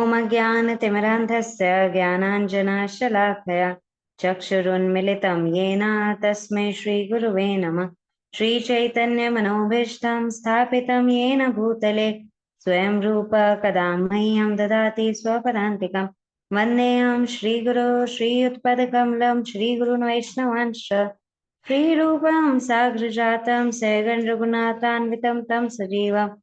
ॐ अज्ञानतिमिरान्धस्य ज्ञानाञ्जनशलाकया चक्षुरुन्मिलितं येन तस्मै श्रीगुरुवे नमः। श्रीचैतन्यमनोभीष्टं स्थापितं येन भूतले स्वयं रूप कदा मह्यं ददाति स्वपदान्तिकं। वन्देऽहं श्रीगुरो श्रीयुत्पदकमलं श्रीगुरुन् वैष्णवांश्च श्रीरूपं साग्रजातं सगण रघुनाथान्वितं तं सजीवम्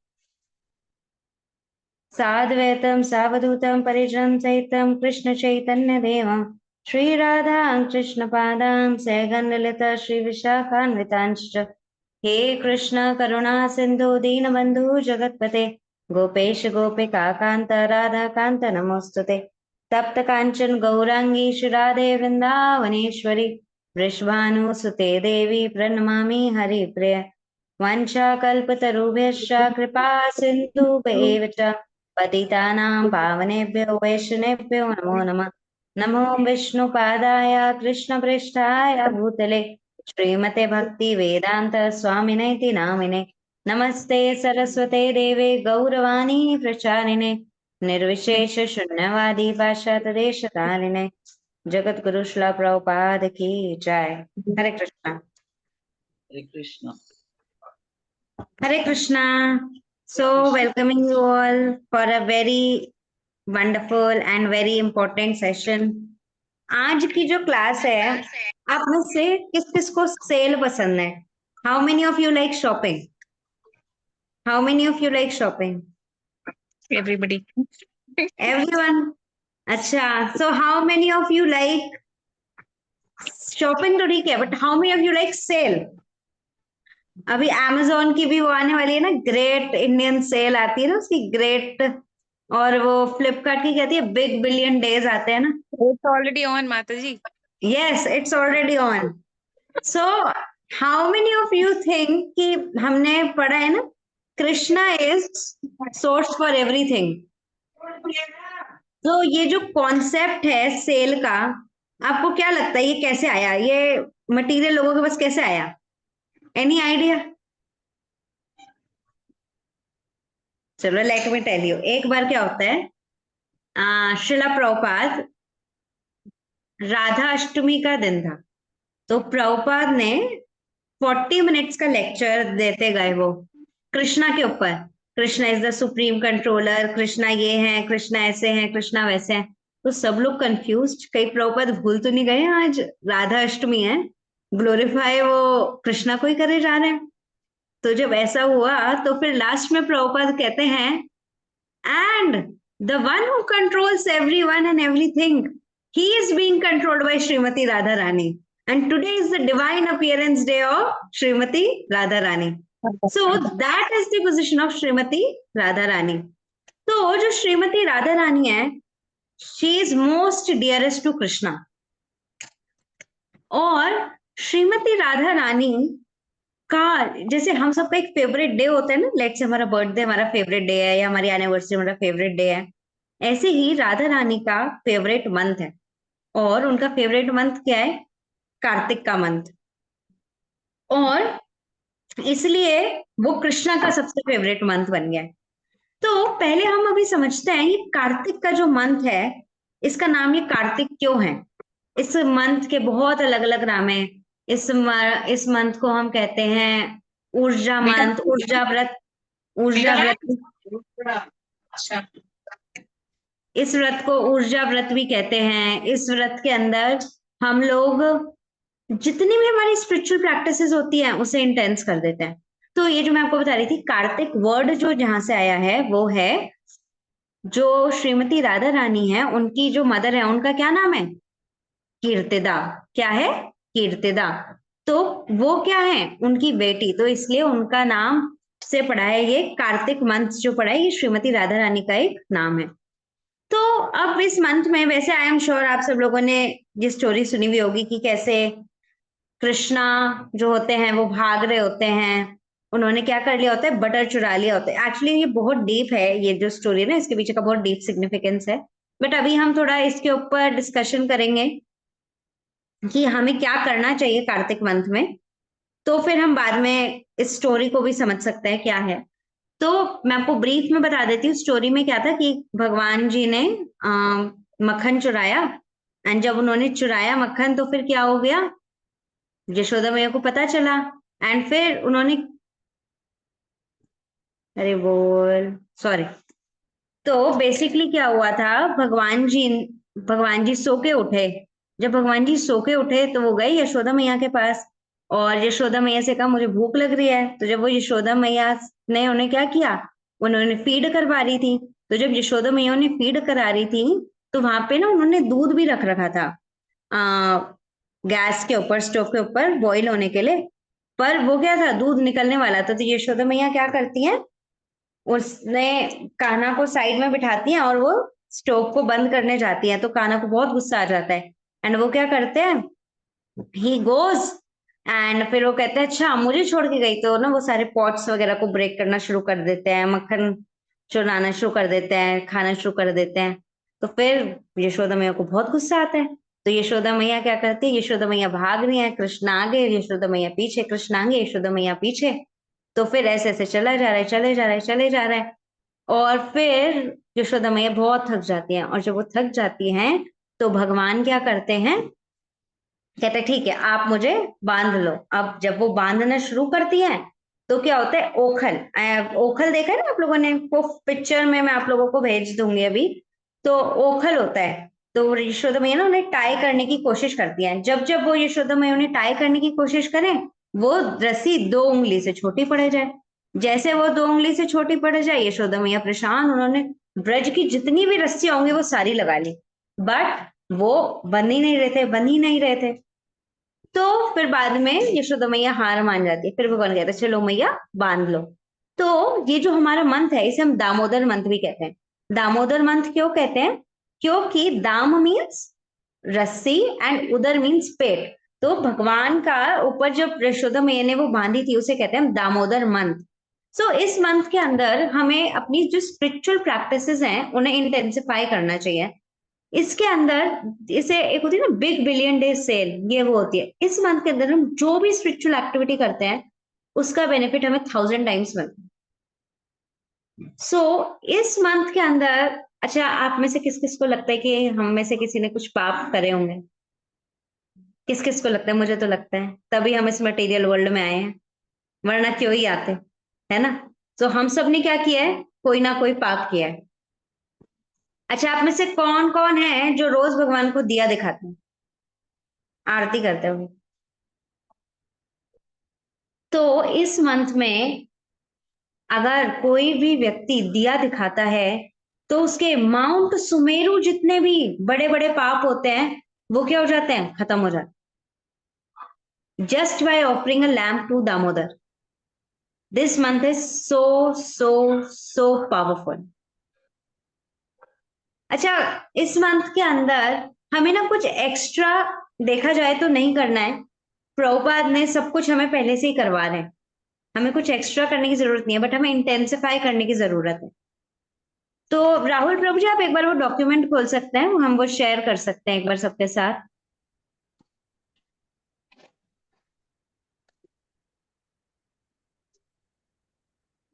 साद्वैतं सावधूतं परिजनं सहितं कृष्ण चैतन्य देवं श्रीराधा कृष्णपादां सगण ललिता श्रीविशाखान्वितांश्च। हे कृष्ण करुणा सिंधु दीनबंधु जगतपते गोपेश गोपिका कांत राधा कांत नमोस्तुते। तप्त कांचन गौरांगी राधे वृंदावनेश्वरी वृषभानुसुते देवी प्रणमामि हरिप्रिय। वंशाकल्पतरुभ्यश्च कृपा सिन्धुभ्येव च पतितानां पावनेभ्यो वैष्णवेभ्यो नमो नमः। नमो विष्णुपादाय कृष्णप्रेष्ठाय भूतले श्रीमते भक्ति वेदांत स्वामिनेति नामिने। नमस्ते सरस्वते देवे गौरवाणी प्रचारिणे निर्विशेष शून्यवादी पाश्चात्यदेशतारिणे जगत गुरु श्रील प्रभुपाद की जय। हरे कृष्णा। हरे Krishna. Hare Krishna. So, welcoming you all for a very wonderful and very important session. आज की जो क्लास है, आप में से किस किस को सेल पसंद है? How many of you like shopping? How many of you like shopping? Everybody. Everyone. अच्छा, so how many of you like shopping तो ठीक है, but how many of you like sale? अभी Amazon की भी वो आने वाली है ना, ग्रेट इंडियन सेल आती है ना, उसकी ग्रेट, और वो फ्लिपकार्ट की कहती है बिग बिलियन डेज आते हैं ना। It's already on, Mataji. Yes, it's already on. So, how many of you think कि हमने पढ़ा है ना, Krishna is source for everything. तो ये जो कॉन्सेप्ट है सेल का, आपको क्या लगता है ये कैसे आया? ये मटेरियल लोगों के पास कैसे आया? Any idea? चलो लेट मी टेल यू। एक बार क्या होता है, शिला प्रभुपाद, राधा अष्टमी का दिन था, तो प्रभुपाद ने 40 मिनट्स का लेक्चर देते गए वो कृष्णा के ऊपर। Krishna is the supreme controller, Krishna ये है, कृष्णा ऐसे हैं, कृष्णा वैसे हैं। तो सब लोग कंफ्यूज्ड, कहीं प्रभुपाद भूल तो नहीं गए आज राधा अष्टमी है, ग्लोरीफाई वो कृष्णा को ही करे जा रहे हैं। तो जब ऐसा हुआ तो फिर लास्ट में प्रभुपाद कहते हैं, and the one who controls everyone and everything, he is being controlled by Srimati Radharani, and today is the divine appearance day of Srimati Radharani. So that is the position of Srimati Radharani. तो जो श्रीमती राधा रानी है, she is most dearest to Krishna. और श्रीमती राधा रानी का जैसे हम सबका एक favourite day होता है ना, लेट्स से हमारा बर्थडे हमारा फेवरेट डे है, या हमारी एनिवर्सरी हमारा फेवरेट डे है, ऐसे ही राधा रानी का फेवरेट मंथ है। और उनका फेवरेट मंथ क्या है? कार्तिक का मंथ। और इसलिए वो कृष्णा का सबसे फेवरेट मंथ बन गया है। तो पहले हम अभी समझते हैं ये कार्तिक का जो मंथ है, इसका नाम ये कार्तिक क्यों है? इस मंथ के बहुत अलग अलग नाम है। इस मंथ को हम कहते हैं ऊर्जा मंथ, ऊर्जा व्रत, ऊर्जा व्रत। इस व्रत को ऊर्जा व्रत भी कहते हैं। इस व्रत के अंदर हम लोग जितनी भी हमारी स्पिरिचुअल प्रैक्टिसेस होती हैं उसे इंटेंस कर देते हैं। तो ये जो मैं आपको बता रही थी, कार्तिक वर्ड जो जहां से आया है वो है, जो श्रीमती राधा रानी है उनकी जो मदर है उनका क्या नाम है? कीर्तिदा। क्या है? कीर्तिदा। तो वो क्या है? उनकी बेटी, तो इसलिए उनका नाम से पढ़ा है ये कार्तिक मंथ जो पढ़ा है, ये श्रीमती राधा रानी का एक नाम है। तो अब इस मंथ में वैसे आई एम श्योर आप सब लोगों ने ये स्टोरी सुनी हुई होगी कि कैसे कृष्णा जो होते हैं वो भाग रहे होते हैं, उन्होंने क्या कर लिया होता है? बटर चुरा लिया होता है। एक्चुअली ये बहुत डीप है, ये जो स्टोरी है ना, इसके पीछे का बहुत डीप सिग्निफिकेंस है, बट अभी हम थोड़ा इसके ऊपर डिस्कशन करेंगे कि हमें क्या करना चाहिए कार्तिक मंथ में, तो फिर हम बाद में इस स्टोरी को भी समझ सकते हैं क्या है। तो मैं आपको ब्रीफ में बता देती हूँ, स्टोरी में क्या था कि भगवान जी ने मक्खन चुराया, एंड जब उन्होंने चुराया मक्खन तो फिर क्या हो गया, यशोदा मैया को पता चला, एंड फिर उन्होंने, अरे बोल, सॉरी, तो बेसिकली क्या हुआ था, भगवान जी सो के उठे। जब भगवान जी सो के उठे तो वो गए यशोदा मैया के पास, और यशोदा मैया से कहा मुझे भूख लग रही है। तो जब वो यशोदा मैया ने उन्हें क्या किया, उन्होंने फीड करवा रही थी। तो जब यशोदा मैया ने फीड करा रही थी तो वहां पे ना उन्होंने दूध भी रख रखा था गैस के ऊपर, स्टोव के ऊपर बॉईल होने के लिए। पर वो क्या था, दूध निकलने वाला था। तो यशोदा मैया क्या करती हैं, उसने कान्हा को साइड में बिठाती हैं और वो स्टोव को बंद करने जाती है। तो कान्हा को बहुत गुस्सा आ जाता है, एंड वो क्या करते हैं, ही गोज, एंड फिर वो कहते हैं अच्छा मुझे छोड़ के गई। तो ना वो सारे पॉट्स वगैरह को ब्रेक करना शुरू कर देते हैं, मक्खन चुराना शुरू कर देते हैं, खाना शुरू कर देते हैं। तो फिर यशोदा मैया को बहुत गुस्सा आता है। तो यशोदा मैया क्या करती है, यशोदा मैया भाग रही है, कृष्ण आगे, यशोदा मैया पीछे, कृष्ण आगे, यशोदा मैया पीछे। तो फिर ऐसे ऐसे चला जा रहा है, चले जा रहा है, चले जा रहा है। और फिर यशोदा मैया बहुत थक जाती हैं, और जब वो थक जाती हैं तो भगवान क्या करते हैं, कहते हैं ठीक है आप मुझे बांध लो। अब जब वो बांधना शुरू करती है तो क्या होता है, ओखल, ओखल देखा है ना आप लोगों ने, वो पिक्चर में मैं आप लोगों को भेज दूंगी अभी। तो ओखल होता है। तो यशोदा मैया ना उन्हें टाई करने की कोशिश करती है। जब जब वो यशोदा मैया उन्हें टाई करने की कोशिश करें, वो रस्सी 2 उंगली से छोटी पड़ जाए। जैसे वो 2 उंगली से छोटी पड़ जाए, यशोदा मैया परेशान, उन्होंने ब्रज की जितनी भी रस्सियां होंगी वो सारी लगा ली, बट वो बंध ही नहीं रहे थे, बंध ही नहीं रहे थे। तो फिर बाद में यशोदा मैया हार मान जाती है। फिर भगवान कहते हैं चलो मैया बांध लो। तो ये जो हमारा मंथ है इसे हम दामोदर मंथ भी कहते हैं। दामोदर मंथ क्यों कहते हैं, क्योंकि दाम मीन्स रस्सी एंड उदर मीन्स पेट। तो भगवान का ऊपर जब यशोदा मैया ने वो बांधी थी उसे कहते हैं दामोदर मंथ। सो इस मंथ के अंदर हमें अपनी जो स्पिरिचुअल प्रैक्टिसेस हैं उन्हें इंटेंसिफाई करना चाहिए। इसके अंदर इसे एक होती है ना बिग बिलियन डे सेल, ये वो होती है। इस मंथ के अंदर हम जो भी स्पिरिचुअल एक्टिविटी करते हैं उसका बेनिफिट हमें 1000 टाइम्स मिलता है। सो इस मंथ के अंदर, अच्छा आप में से किस किस को लगता है कि हम में से किसी ने कुछ पाप करे होंगे, किस किस को लगता है, मुझे तो लगता है तभी हम इस मटेरियल वर्ल्ड में आए हैं, वरना क्यों ही आते, है ना। तो हम सब ने क्या किया है, कोई ना कोई पाप किया है। अच्छा आप में से कौन कौन है जो रोज भगवान को दिया दिखाते हैं, आरती करते हुए। तो इस मंथ में अगर कोई भी व्यक्ति दिया दिखाता है तो उसके माउंट सुमेरु जितने भी बड़े बड़े पाप होते हैं वो क्या हो जाते हैं, खत्म हो जाते हैं, just by offering a lamp to Damodar. This month is so so so powerful. अच्छा इस मंथ के अंदर हमें ना कुछ एक्स्ट्रा, देखा जाए तो नहीं करना है, प्रभुपाद ने सब कुछ हमें पहले से ही करवा रहे हैं, हमें कुछ एक्स्ट्रा करने की जरूरत नहीं है, बट हमें इंटेंसिफाई करने की जरूरत है। तो राहुल प्रभु जी आप एक बार वो डॉक्यूमेंट खोल सकते हैं, हम वो शेयर कर सकते हैं एक बार सबके साथ।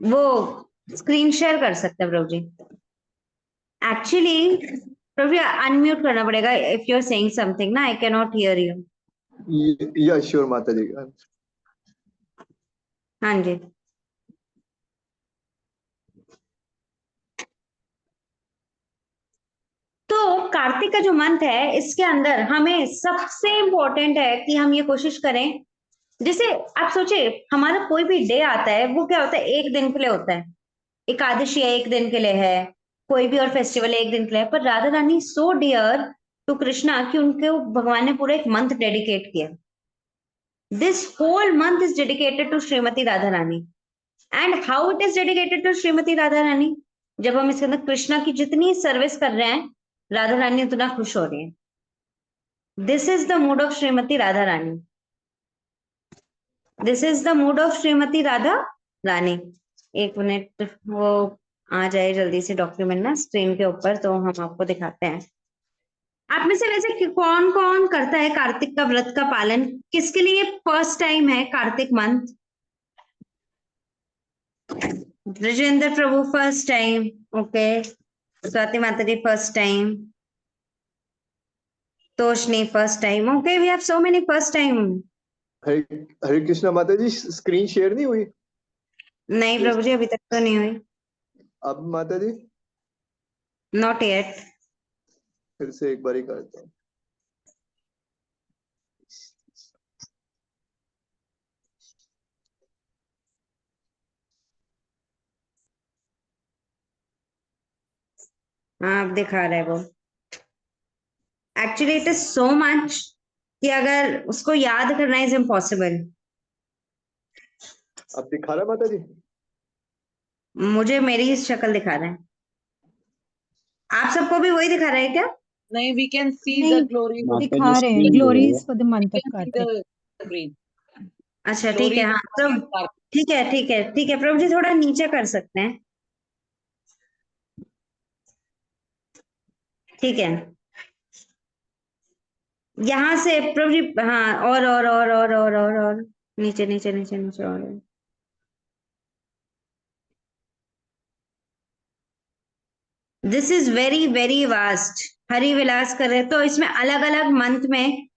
वो स्क्रीन शेयर कर सकते हैं प्रभु जी। एक्चुअली प्रभु जी अनम्यूट करना पड़ेगा, if you are saying something ना I can not hear you. Yeah sure माता जी। हाँ जी। तो कार्तिक का जो मंथ है इसके अंदर हमें सबसे इंपॉर्टेंट है कि हम ये कोशिश करें, जैसे आप सोचिए हमारा कोई भी डे आता है वो क्या होता है, एक दिन के लिए होता है। एकादशी है एक दिन के लिए है, कोई भी और फेस्टिवल है एक दिन के लिए है, पर Radha Rani so dear to Krishna कि उनके भगवान ने पूरा एक मंथ डेडिकेट किया। This whole month is dedicated to Shrimati Radha Rani. And how it is dedicated to Shrimati Radha Rani, जब हम इसके अंदर कृष्णा की जितनी सर्विस कर रहे हैं राधा रानी उतना खुश हो रही है। This is the mood of Shrimati Radha Rani, this is the mood of Shrimati Radha Rani. एक मिनट वो आ जाए जल्दी से डॉक्यूमेंट ना स्क्रीन के ऊपर तो हम आपको दिखाते हैं। आप में से वैसे कौन कौन करता है कार्तिक का व्रत का पालन, किसके लिए फर्स्ट टाइम है Kartik month. Brajendra Prabhu first time, okay. Swati Mata ji first time, Toshni first time, okay, we have so many first time. Hare Hare Krishna Mata ji, screen share नहीं हुई? नहीं प्रभु जी, अभी तक तो नहीं हुई, अब माता जी नॉट येट। फिर से एक बार ही करता हूँ। हाँ, अब दिखा रहा है वो। Actually it is so much कि अगर उसको याद करना इज इम्पॉसिबल। अब दिखा रहा माता जी? मुझे मेरी शक्ल दिखा रहा है, आप सबको भी वही दिखा रहा है क्या? नहीं, we can see the नहीं, glory. दिखा रहे हैं glories for the We month of can see Kartik. the screen. अच्छा ठीक Glory है, हाँ प्रभु, ठीक है ठीक है ठीक है प्रभु जी, थोड़ा नीचे कर सकते हैं, ठीक है। यहाँ से प्रभु जी, हाँ, और नीचे नीचे नीचे नीचे और। This is very very vast. Hari Vilas कर रहे तो इसमें अलग अलग मंथ में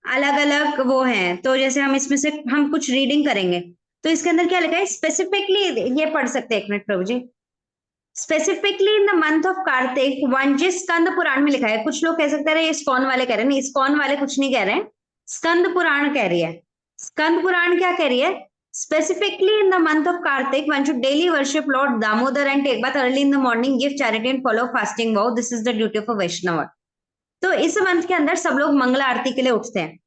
अलग अलग वो हैं, तो जैसे हम इसमें से हम कुछ रीडिंग करेंगे तो इसके अंदर क्या लिखा है स्पेसिफिकली, ये पढ़ सकते हैं, एक minute Prabhu ji. Specifically in the month of Kartik, one जिस स्कंद पुराण में लिखा है, कुछ लोग कह सकते हैं ये इस्कॉन वाले कह रहे हैं, नहीं इस्कॉन वाले कुछ नहीं कह रहे हैं, स्कंद पुराण कह रही है। स्कंद पुराण क्या कह रही है? Specifically in the month of Kartik one should daily worship lord Damodar and take bath early in the morning, give charity and follow fasting wow, this is the duty of a Vaishnav. तो इस मंथ के अंदर सब लोग मंगला आरती के लिए उठते हैं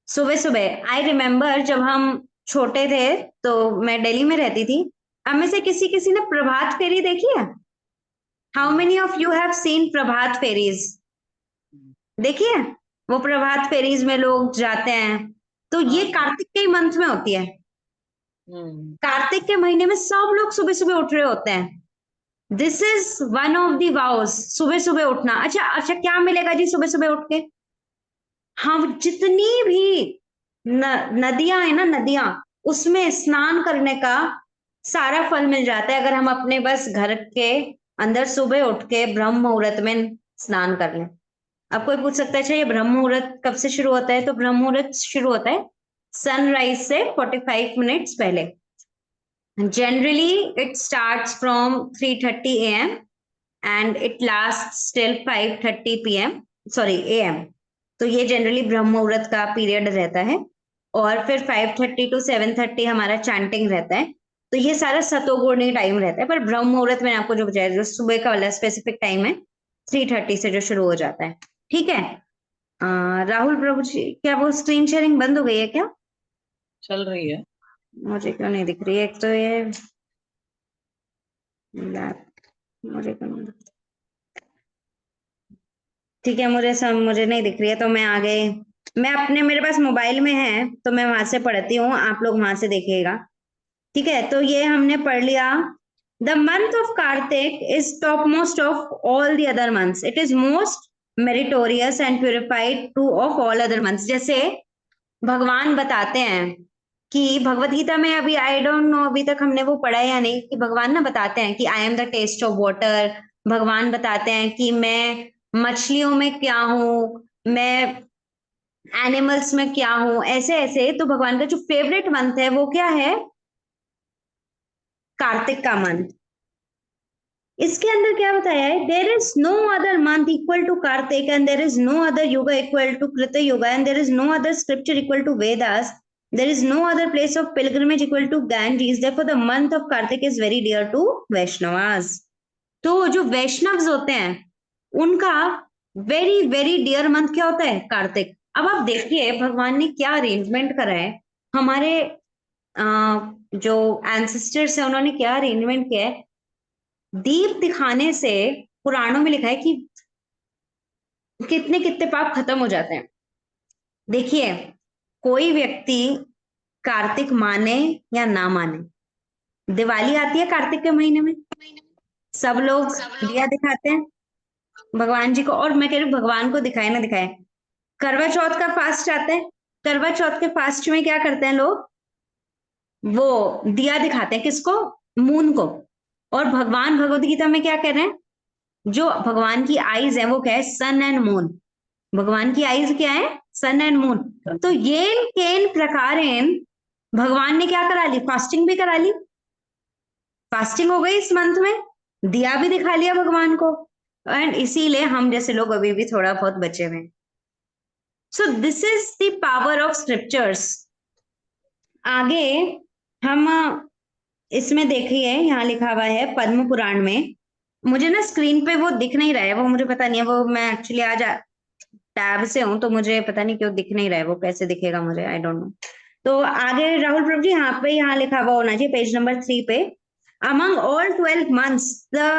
सुबह सुबह। आई रिमेम्बर जब हम छोटे थे तो मैं दिल्ली में रहती थी, हम में से किसी किसी ने प्रभात फेरी देखी है? How many of you have seen prabhat pheris? देखिए, वो प्रभात फेरीज में लोग जाते हैं, तो ये कार्तिक के मंथ में होती है। कार्तिक के महीने में सब लोग सुबह सुबह उठ रहे होते हैं। This is one of the vows, सुबह सुबह उठना। अच्छा अच्छा, क्या मिलेगा जी सुबह सुबह उठ के? हम जितनी भी नदियां है ना, नदियां, उसमें स्नान करने का सारा फल मिल जाता है अगर हम अपने बस घर के अंदर सुबह उठ के ब्रह्म मुहूर्त में स्नान कर लें। अब कोई पूछ सकता है अच्छा ये ब्रह्म मुहूर्त कब से शुरू होता है? तो ब्रह्म मुहूर्त शुरू होता है सनराइज से 45 मिनट्स पहले। Generally it starts from 3:30 AM and it lasts till 5:30 PM, sorry AM। तो ये जनरली ब्रह्म मुहूर्त का पीरियड रहता है, और फिर 5:30 to 7:30 हमारा चैंटिंग रहता है। तो ये सारा सतोगुणी टाइम रहता है, पर ब्रह्म मुहूर्त मैंने आपको जो बताया, जो सुबह का वाला स्पेसिफिक टाइम है 3:30 से जो शुरू हो जाता है, ठीक है। राहुल प्रभु जी, क्या वो स्क्रीन शेयरिंग बंद हो गई है क्या? चल रही है। मुझे क्यों नहीं दिख रही है? एक तो ये मुझे क्यों नहीं, ठीक है, मुझे नहीं दिख रही है, तो मैं आगे, मैं अपने, मेरे पास मोबाइल में है तो मैं वहां से पढ़ती हूँ, आप लोग वहां से देखिएगा, ठीक है। तो ये हमने पढ़ लिया। The month of Kartik is top most of all the other months, it is most meritorious and purified two of all other months. जैसे भगवान बताते हैं कि भगवत गीता में, अभी आई डोंट नो अभी तक हमने वो पढ़ा है या नहीं, कि भगवान ना बताते हैं कि I am the taste of water. भगवान बताते हैं कि मैं मछलियों में क्या हूं, मैं एनिमल्स में क्या हूं, ऐसे ऐसे। तो भगवान का जो फेवरेट मंथ है वो क्या है? कार्तिक का मंथ। इसके अंदर क्या बताया है? There is no other month equal to Kartik and there is no other yuga equal to Krita yuga and there is no other scripture equal to Vedas, there is no other place of pilgrimage equal to Ganges, therefore the month of Kartik is very dear to Vaishnavas। तो जो वैष्णव्स होते हैं उनका very very dear month क्या होता है? कार्तिक। अब आप देखिए भगवान ने क्या अरेंजमेंट करा है, हमारे जो एंसेस्टर्स है उन्होंने क्या अरेंजमेंट किया है। दीप दिखाने से पुराणों में लिखा है कि कितने कितने पाप खत्म हो जाते हैं। देखिए, कोई व्यक्ति कार्तिक माने या ना माने, दिवाली आती है कार्तिक के महीने में, सब लोग दिया दिखाते हैं भगवान जी को, और मैं कह रही हूँ भगवान को दिखाए ना दिखाए, करवा चौथ का फास्ट आता है, करवा चौथ के फास्ट में क्या करते हैं लोग? वो दिया दिखाते हैं, किसको? मून को। और भगवान भगवत गीता में क्या कह रहे हैं, जो भगवान की आईज है वो क्या है, सन एंड मून। भगवान की आईज क्या है, सन एंड मून। तो येन केन प्रकारेण भगवान ने क्या करा ली, फास्टिंग भी करा ली। फास्टिंग हो गई इस मंथ में, दिया भी दिखा लिया भगवान को, एंड इसीलिए हम जैसे लोग अभी भी थोड़ा बहुत बचे हुए हैं। सो this is the power of scriptures. आगे हम इसमें देखिए, यहाँ लिखा हुआ है पद्म पुराण में, मुझे ना स्क्रीन पे वो दिख नहीं रहा है, वो मुझे पता नहीं है, वो मैं एक्चुअली आज टैब से हूँ तो मुझे पता नहीं क्यों दिख नहीं रहा है, वो कैसे दिखेगा मुझे, आई डोंट नो। तो आगे राहुल प्रभु जी यहाँ पे, यहाँ लिखा हुआ होना चाहिए पेज नंबर 3 पे, among all 12 months the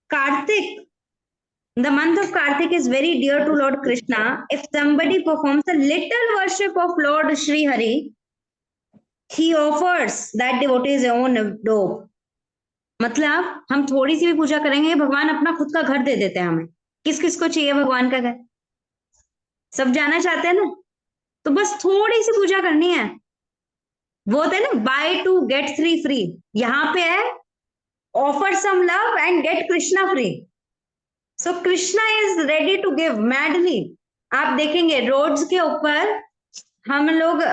Kartik, the month of Kartik is very dear to Lord Krishna. If somebody performs a little worship of Lord Sri Hari, he offers that devotee his own dove. मतलब हम थोड़ी सी भी पूजा करेंगे, भगवान अपना खुद का घर दे देते हैं हमें। किस किस को चाहिए भगवान का घर, सब जाना चाहते हैं ना, तो बस थोड़ी सी पूजा करनी है। वो होता है ना, बाय 2 get 3 फ्री, यहाँ पे है offer some love and get Krishna free. So Krishna is ready to give madly. आप देखेंगे रोड्स के ऊपर हम लोग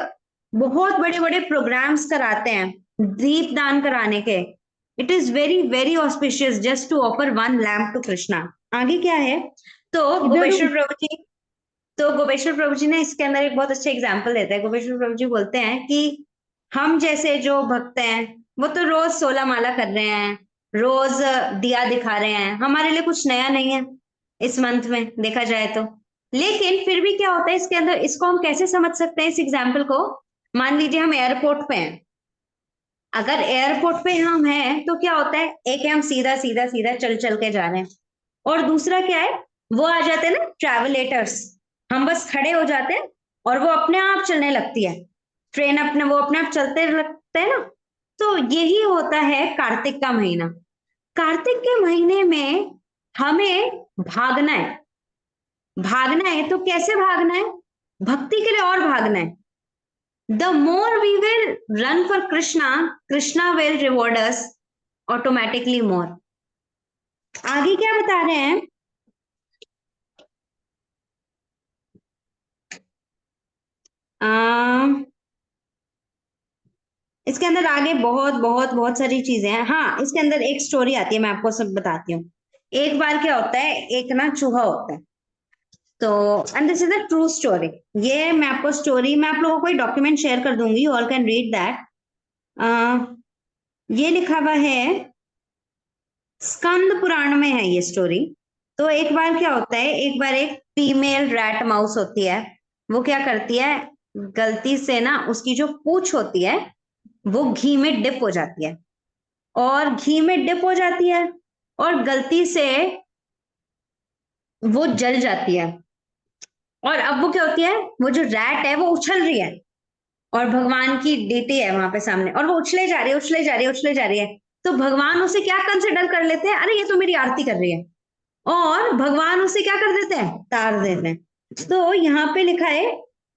बहुत बड़े बड़े प्रोग्राम्स कराते हैं दीप दान कराने के। It is very very auspicious just to offer 1 lamp to Krishna. आगे क्या है, तो गोपेश्वर प्रभु जी ने इसके अंदर एक बहुत अच्छा एग्जाम्पल देते हैं। गोपेश्वर प्रभु जी बोलते हैं कि हम जैसे जो भक्त हैं वो तो रोज 16 माला कर रहे हैं, रोज दिया दिखा रहे हैं, हमारे लिए कुछ नया नहीं है इस मंथ में देखा जाए तो। लेकिन फिर भी क्या होता है इसके अंदर, इसको हम कैसे समझ सकते हैं इस एग्जाम्पल को। मान लीजिए हम एयरपोर्ट पे हैं, अगर एयरपोर्ट पे हम हैं तो क्या होता है, एक है हम सीधा सीधा सीधा चल चल के जा रहे हैं, और दूसरा क्या है, वो आ जाते हैं ना ट्रैवलेटर्स, हम बस खड़े हो जाते हैं और वो अपने आप चलने लगती है ट्रेन, अपने वो अपने आप चलते लगते हैं ना। तो यही होता है कार्तिक का महीना। कार्तिक के महीने में हमें भागना है। भागना है तो कैसे भागना है, भक्ति के लिए और भागना है। The more we will run for Krishna, Krishna will reward us automatically more. आगे क्या बता रहे हैं, इसके अंदर आगे बहुत बहुत बहुत सारी चीजें हैं। हाँ, इसके अंदर एक स्टोरी आती है, मैं आपको सब बताती हूँ। एक बार क्या होता है, एक ना चूहा होता है, तो and this is a true story. ये मैं आपको स्टोरी, मैं आप लोगों को एक डॉक्यूमेंट शेयर कर दूंगी, ऑल कैन रीड दैट। ये लिखा हुआ है स्कंद पुराण में है ये स्टोरी। तो एक बार क्या होता है, एक बार एक फीमेल रैट माउस होती है, वो क्या करती है, गलती से ना उसकी जो पूंछ होती है वो घी में डिप हो जाती है, और घी में डिप हो जाती है और गलती से वो जल जाती है। और अब वो क्या होती है, वो जो रैट है वो उछल रही है, और भगवान की डेटी है वहां पे सामने, और वो उछले जा रही है, उछले जा रही है, उछले जा रही है। तो भगवान उसे क्या कंसिडर कर लेते हैं, अरे ये तो मेरी आरती कर रही है, और भगवान उसे क्या कर देते हैं, तार देते हैं। तो यहाँ पे लिखा है,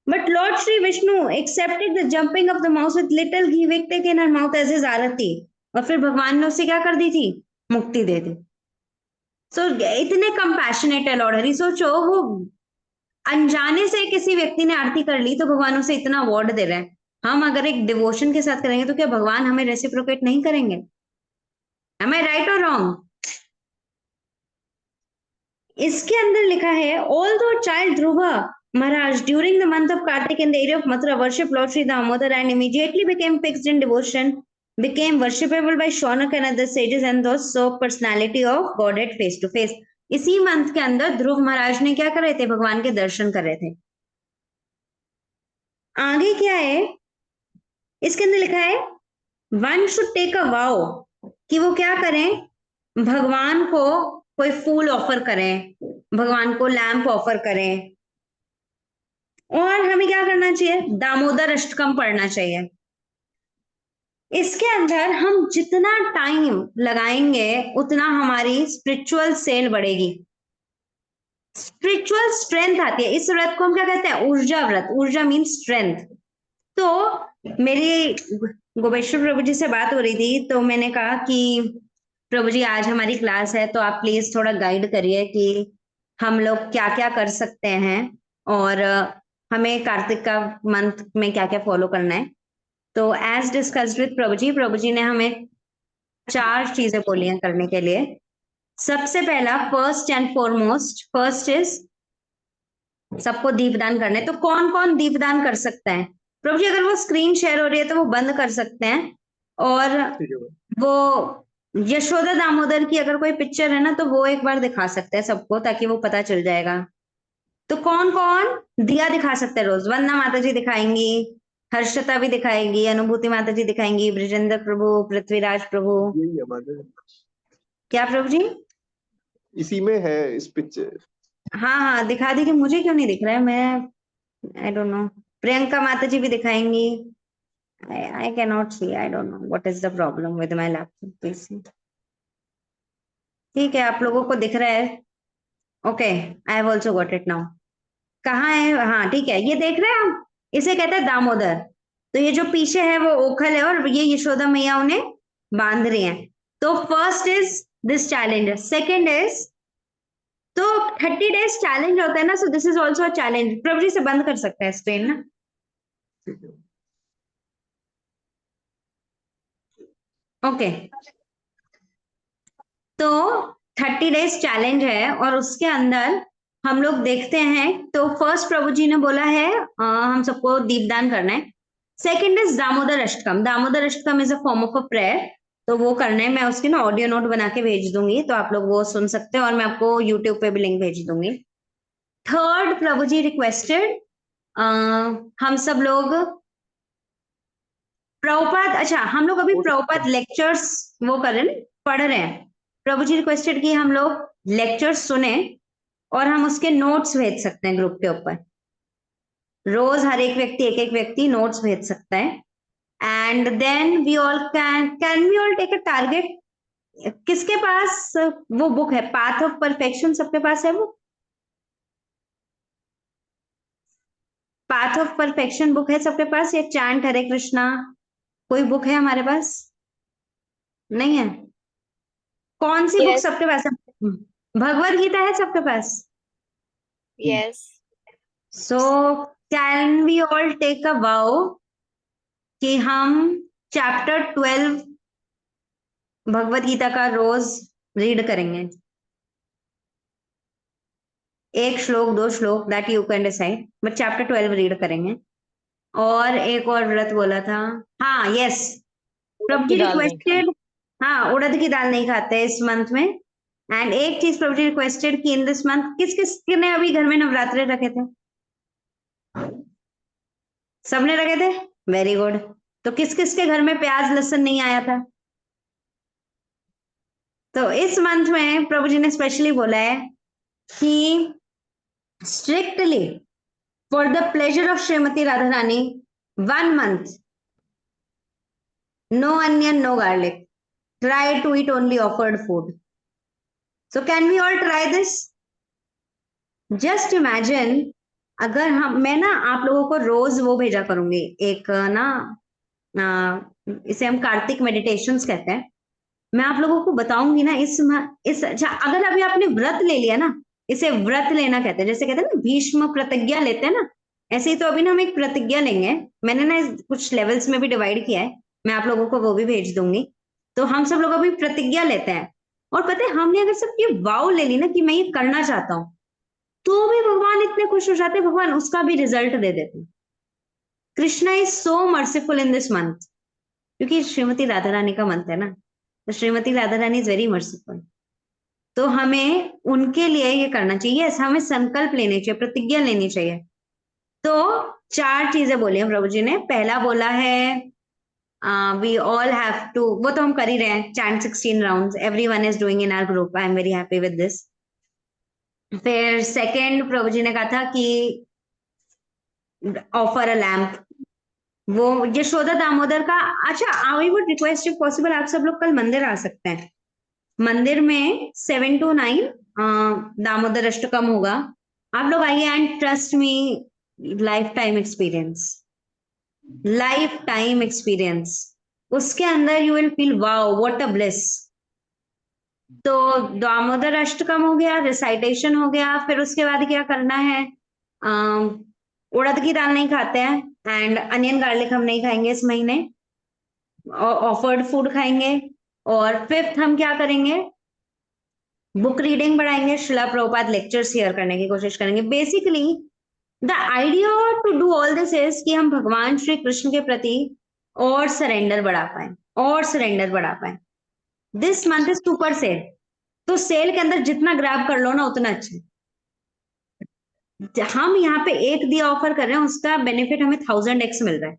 but lord Shri Vishnu accepted the jumping of the mouse with little ghee wicked in her mouth as his aarti. और फिर भगवान ने उसे क्या कर दी थी, मुक्ति दे दी। सो इतने कंपैशनेट है लॉर्ड हरि। सोचो, वो अनजाने से किसी व्यक्ति ने आरती कर ली तो भगवान उसे इतना अवार्ड दे रहे हैं। हम अगर एक डिवोशन के साथ करेंगे तो क्या भगवान हमें रेसिप्रोकेट नहीं करेंगे? Am I right or wrong? इसके अंदर लिखा है, although child Dhruva Maharaj during the month of Kartik in the area of Mathura worship Lord Sri Damodar and immediately became fixed in devotion, became worshipable by Shaunak and other sages and those saw personality of Godhead face to face. इसी month के अंदर ध्रुव महाराज ने क्या कर रहे थे, भगवान के दर्शन कर रहे थे। आगे क्या है, इसके अंदर लिखा है, one should take a vow, कि वो क्या करें, भगवान को कोई फूल ऑफर करें, भगवान को लैंप ऑफर करें, और हमें क्या करना चाहिए, दामोदर अष्टकम पढ़ना चाहिए। इसके अंदर हम जितना टाइम लगाएंगे उतना हमारी स्पिरिचुअल सेल बढ़ेगी, स्पिरिचुअल स्ट्रेंथ आती है। इस व्रत को हम क्या कहते हैं, ऊर्जा व्रत। ऊर्जा मीन्स स्ट्रेंथ। तो मेरी गोपेश्वर प्रभु जी से बात हो रही थी, तो मैंने कहा कि प्रभु जी आज हमारी क्लास है, तो आप प्लीज थोड़ा गाइड करिए कि हम लोग क्या क्या कर सकते हैं और हमें कार्तिक का मंथ में क्या क्या फॉलो करना है। तो एज डिस्कस्ड विद प्रभु जी ने हमें 4 चीजें बोली हैं करने के लिए। सबसे पहला, first and foremost, first is सबको दीपदान करना है। तो कौन कौन दीपदान कर सकता है? प्रभु जी अगर वो स्क्रीन शेयर हो रही है तो वो बंद कर सकते हैं, और ठीक है। वो यशोदा दामोदर की अगर कोई पिक्चर है ना तो वो एक बार दिखा सकते हैं सबको, ताकि वो पता चल जाएगा। तो कौन कौन दिया दिखा सकते हैं रोज? वंदना माता जी दिखाएंगी, हर्षता भी दिखाएगी, अनुभूति माता जी दिखाएंगी, ब्रजेंद्र प्रभु, पृथ्वीराज प्रभु। यही है माता जी, क्या प्रभु जी? इसी में है इस पिक्चर। हाँ हाँ दिखा दीजिए, मुझे क्यों नहीं दिख रहा है? मैं I don't know. Priyanka Mata जी भी दिखाएंगी। I cannot see. I don't know what is the problem with my laptop PC. ठीक है, आप लोगों को दिख रहा है? Okay, I have also got it now. कहाँ है? हाँ ठीक है, ये देख रहे हैं आप? इसे कहते हैं दामोदर। तो ये जो पीछे है वो ओखल है, और ये यशोदा मैया उन्हें बांध रही हैं। तो first is this challenge, second is, तो 30 डेज चैलेंज होता है ना, so this is also a challenge. Prabhu ji से बंद कर सकता है स्क्रीन ना? ठीक है। ओके, तो 30 डेज चैलेंज है, और उसके अंदर हम लोग देखते हैं। तो फर्स्ट प्रभु जी ने बोला है हम सबको दीपदान करना है। Second is Damodar Ashtakam. Damodar Ashtakam is a form of a prayer, तो वो करना है। मैं उसकी ना ऑडियो नोट बना के भेज दूंगी, तो आप लोग वो सुन सकते हैं, और मैं आपको यूट्यूब पे भी लिंक भेज दूंगी। थर्ड, प्रभु जी रिक्वेस्टेड हम सब लोग प्रभुपाद, अच्छा हम लोग अभी प्रभुपाद लेक्चर्स वो कर रहे हैं, पढ़ रहे हैं। प्रभु जी रिक्वेस्टेड कि हम लोग लेक्चर्स सुने, और हम उसके नोट्स भेज सकते हैं ग्रुप के ऊपर। रोज हर एक व्यक्ति नोट्स भेज सकता है। And then we all can we all take a target. किसके पास वो बुक है, पाथ ऑफ परफेक्शन? सबके पास है वो पाथ ऑफ परफेक्शन बुक है सबके पास? या चैंट हरे कृष्णा कोई बुक है हमारे पास? नहीं है? कौन सी बुक Yes, सबके पास है? भगवत गीता है सबके पास? yes. So can we all take a vow कि हम चैप्टर 12 भगवत गीता का रोज रीड करेंगे। एक श्लोक, 2 श्लोक, that you can decide, but chapter 12 read करेंगे। और एक और व्रत बोला था, हाँ यस, उड़द प्रभु की जी दाल नहीं खानी। रिक्वेस्टेड, हाँ उड़द की दाल नहीं खाते इस मंथ में। एंड एक चीज प्रभु जी रिक्वेस्टेड कि इन दिस मंथ, किस किस ने अभी घर में नवरात्रे रखे थे? सबने रखे थे? Very good. तो किस किस के घर में प्याज लहसुन नहीं आया था? तो इस मंथ में प्रभु जी ने स्पेशली बोला है कि strictly for the pleasure of Shrimati Radha Rani 1 month, no onion, no garlic, try to eat only offered food. So can we all try this? Just imagine, अगर मैं ना आप लोगों को रोज वो भेजा करूंगी, एक ना इसे हम कार्तिक मेडिटेशंस कहते हैं। मैं आप लोगों को बताऊंगी ना इस अच्छा, अगर अभी आपने व्रत ले लिया ना, इसे व्रत लेना कहते हैं। जैसे कहते हैं ना भीष्म प्रतिज्ञा लेते हैं ना, ऐसे ही तो अभी ना हम एक प्रतिज्ञा लेंगे। मैंने ना कुछ लेवल्स में भी डिवाइड किया है, मैं आप लोगों को वो भी भेज दूंगी। तो हम सब लोग अभी प्रतिज्ञा लेते हैं, और पता है हमने अगर सब ये वाव ले ली ना कि मैं ये करना चाहता हूँ, तो भी भगवान इतने खुश हो जाते हैं, भगवान उसका भी रिजल्ट दे देते हैं। Krishna is so merciful in this month, क्योंकि श्रीमती राधा रानी का मंथ है ना, तो श्रीमती राधा रानी इज वेरी मर्सीफुल। तो हमें उनके लिए ये करना चाहिए। yes, हमें संकल्प लेने चाहिए, प्रतिज्ञा लेनी चाहिए। तो 4 चीजें बोली हैं प्रभु जी ने। पहला बोला है वी ऑल हैव टू, वो तो हम कर ही रहे हैं, chant 16 rounds, everyone is doing in our group, I am very happy with this. फिर सेकंड प्रभु जी ने कहा था कि ऑफर अ लैम्प, वो यशोदा दामोदर का। अच्छा, आई वुड रिक्वेस्ट इफ पॉसिबल आप सब लोग कल मंदिर आ सकते हैं। मंदिर में 7 to 9 दामोदर अष्टकम होगा। आप लोग आइए, and trust me, life time experience. Life time experience. उसके अंदर you will feel wow what a bliss. तो दामोदर अष्टकम हो गया, रिसाइटेशन हो गया, फिर उसके बाद क्या करना है, उड़द की दाल नहीं खाते हैं, एंड अनियन गार्लिक हम नहीं खाएंगे इस महीने, ऑफर्ड फूड खाएंगे। और फिफ्थ हम क्या करेंगे, बुक रीडिंग बढ़ाएंगे, शिला प्रभुपाद लेक्चर्स शेयर करने की कोशिश करेंगे। Basically the idea to do all this is कि हम भगवान श्री कृष्ण के प्रति और सरेंडर बढ़ा पाए, और सरेंडर बढ़ा पाए। This month is super sale, तो सेल के अंदर जितना ग्रैब कर लो ना उतना अच्छा। हम यहाँ पे एक दिया ऑफर कर रहे हैं, उसका बेनिफिट हमें 1000x मिल रहा है।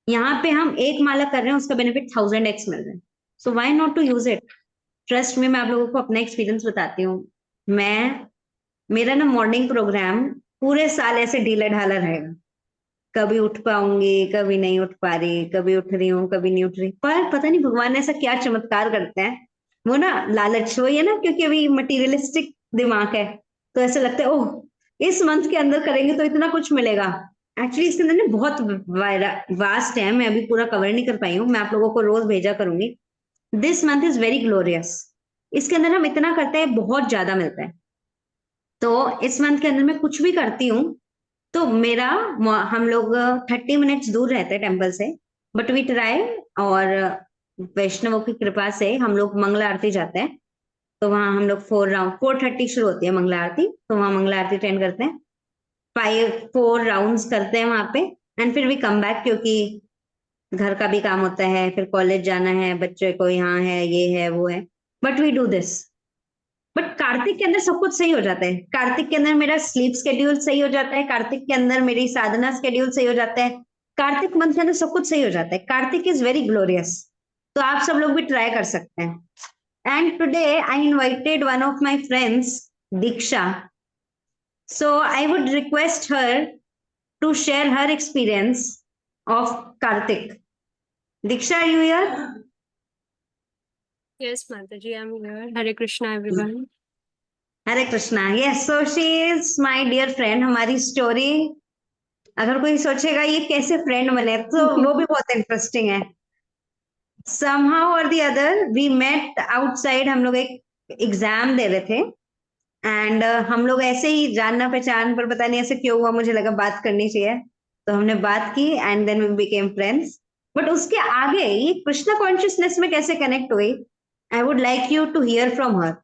यहाँ पे हम एक माला कर रहे हैं, उसका बेनिफिट 1000x मिल रहा है। So why not to use it. Trust में, मैं आप लोगों को अपना एक्सपीरियंस बताती हूँ। मेरा ना मॉर्निंग प्रोग्राम पूरे साल ऐसे ढीला ढाला रहेगा, कभी उठ पाऊंगी, कभी नहीं उठ पा रही, कभी उठ रही हूँ, कभी नहीं उठ रही, पर पता नहीं भगवान ऐसा क्या चमत्कार करते हैं। वो ना लालच वही है ना, क्योंकि अभी मटीरियलिस्टिक दिमाग है, तो ऐसा लगता है ओह इस मंथ के अंदर करेंगे तो इतना कुछ मिलेगा। एक्चुअली इसके अंदर ना बहुत वास्ट है, मैं अभी पूरा कवर नहीं कर पाई हूँ, मैं आप लोगों को रोज भेजा करूंगी। This month is very glorious. इसके अंदर हम इतना करते हैं, बहुत ज्यादा मिलता है। तो इस मंथ के अंदर मैं कुछ भी करती हूँ तो मेरा, हम लोग 30 मिनट्स दूर रहते हैं टेम्पल से, बट वी ट्राई। और वैष्णवों की कृपा से हम लोग मंगला आरती जाते हैं, तो वहां हम लोग 4:30 शुरू होती है मंगला आरती, तो वहां मंगला आरती अटेंड करते हैं, 4 राउंड्स करते हैं वहां पे, एंड फिर वी कम बैक, क्योंकि घर का भी काम होता है, फिर कॉलेज जाना है, बच्चे को यहाँ है, ये है वो है, but we do this. But Kartik के अंदर सब कुछ सही हो जाता है। कार्तिक के अंदर मेरा स्लीप स्केड्यूल सही हो जाता है, कार्तिक के अंदर मेरी साधना स्केड्यूल सही हो जाता है, कार्तिक मंथ के अंदर सब कुछ सही हो जाता है। कार्तिक इज वेरी ग्लोरियस, तो आप सब लोग भी ट्राई कर सकते हैं। And today I invited one of my friends, Diksha, so I would request her to share her experience of Kartik. Diksha, are you here? Yes, Mataji, I'm here. Hare Krishna, everyone. Hare Krishna. Yes, so she is my dear friend. हमारी story, अगर कोई सोचेगा ये कैसे friend बने, तो वो भी बहुत इंटरेस्टिंग है। somehow or the other we met outside, हम लोग एक एग्जाम दे रहे थे, एंड हम लोग ऐसे ही जानना पहचान पर, पता नहीं ऐसे क्यों हुआ, मुझे लगा बात करनी चाहिए, तो हमने बात की, and then we became friends. But उसके आगे ये कृष्णा कॉन्शियसनेस में कैसे कनेक्ट हुई, I would like you to hear from her.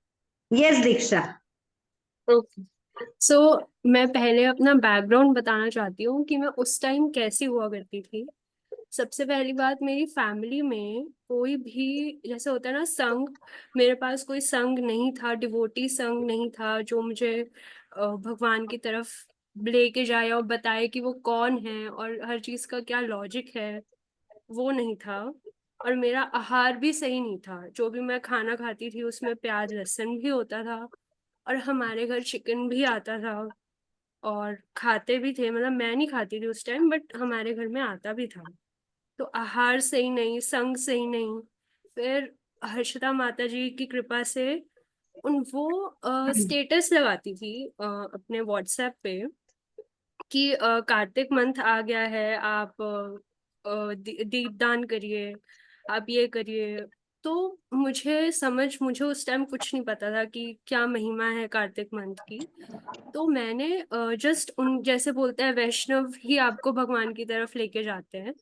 Yes Diksha. Okay. So, मैं पहले अपना बैकग्राउंड बताना चाहती हूँ कि मैं उस टाइम कैसी हुआ करती थी। सबसे पहली बात, मेरी फैमिली में कोई भी जैसे होता है ना संघ, मेरे पास कोई संघ नहीं था, डिवोटी संघ नहीं था जो मुझे भगवान की तरफ लेके जाए और बताए कि वो कौन है और हर चीज का क्या लॉजिक है, वो नहीं था। और मेरा आहार भी सही नहीं था, जो भी मैं खाना खाती थी उसमें प्याज लहसुन भी होता था, और हमारे घर चिकन भी आता था, और खाते भी थे, मतलब मैं नहीं खाती थी उस टाइम बट हमारे घर में आता भी था। तो आहार सही नहीं, संग सही नहीं। फिर हर्षिता माता जी की कृपा से वो स्टेटस लगाती थी अपने व्हाट्सएप पे कि कार्तिक मंथ आ गया है, आप दीपदान करिए, आप ये करिए। तो मुझे उस टाइम कुछ नहीं पता था कि क्या महिमा है कार्तिक मंथ की। तो मैंने जस्ट उन जैसे बोलते हैं वैष्णव ही आपको भगवान की तरफ लेके जाते हैं,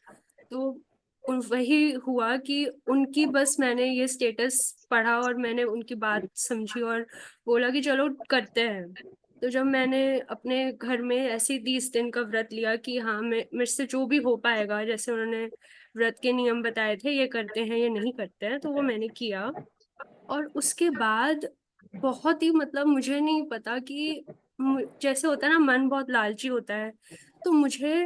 तो वही हुआ कि उनकी बस मैंने ये स्टेटस पढ़ा और मैंने उनकी बात समझी और बोला कि चलो करते हैं। तो जब मैंने अपने घर में ऐसे 30 दिन का व्रत लिया कि हाँ मैं मेरे से जो भी हो पाएगा, जैसे उन्होंने व्रत के नियम बताए थे, ये करते हैं ये नहीं करते हैं, तो वो मैंने किया। और उसके बाद बहुत ही मतलब मुझे नहीं पता कि जैसे होता है ना मन बहुत लालची होता है, तो मुझे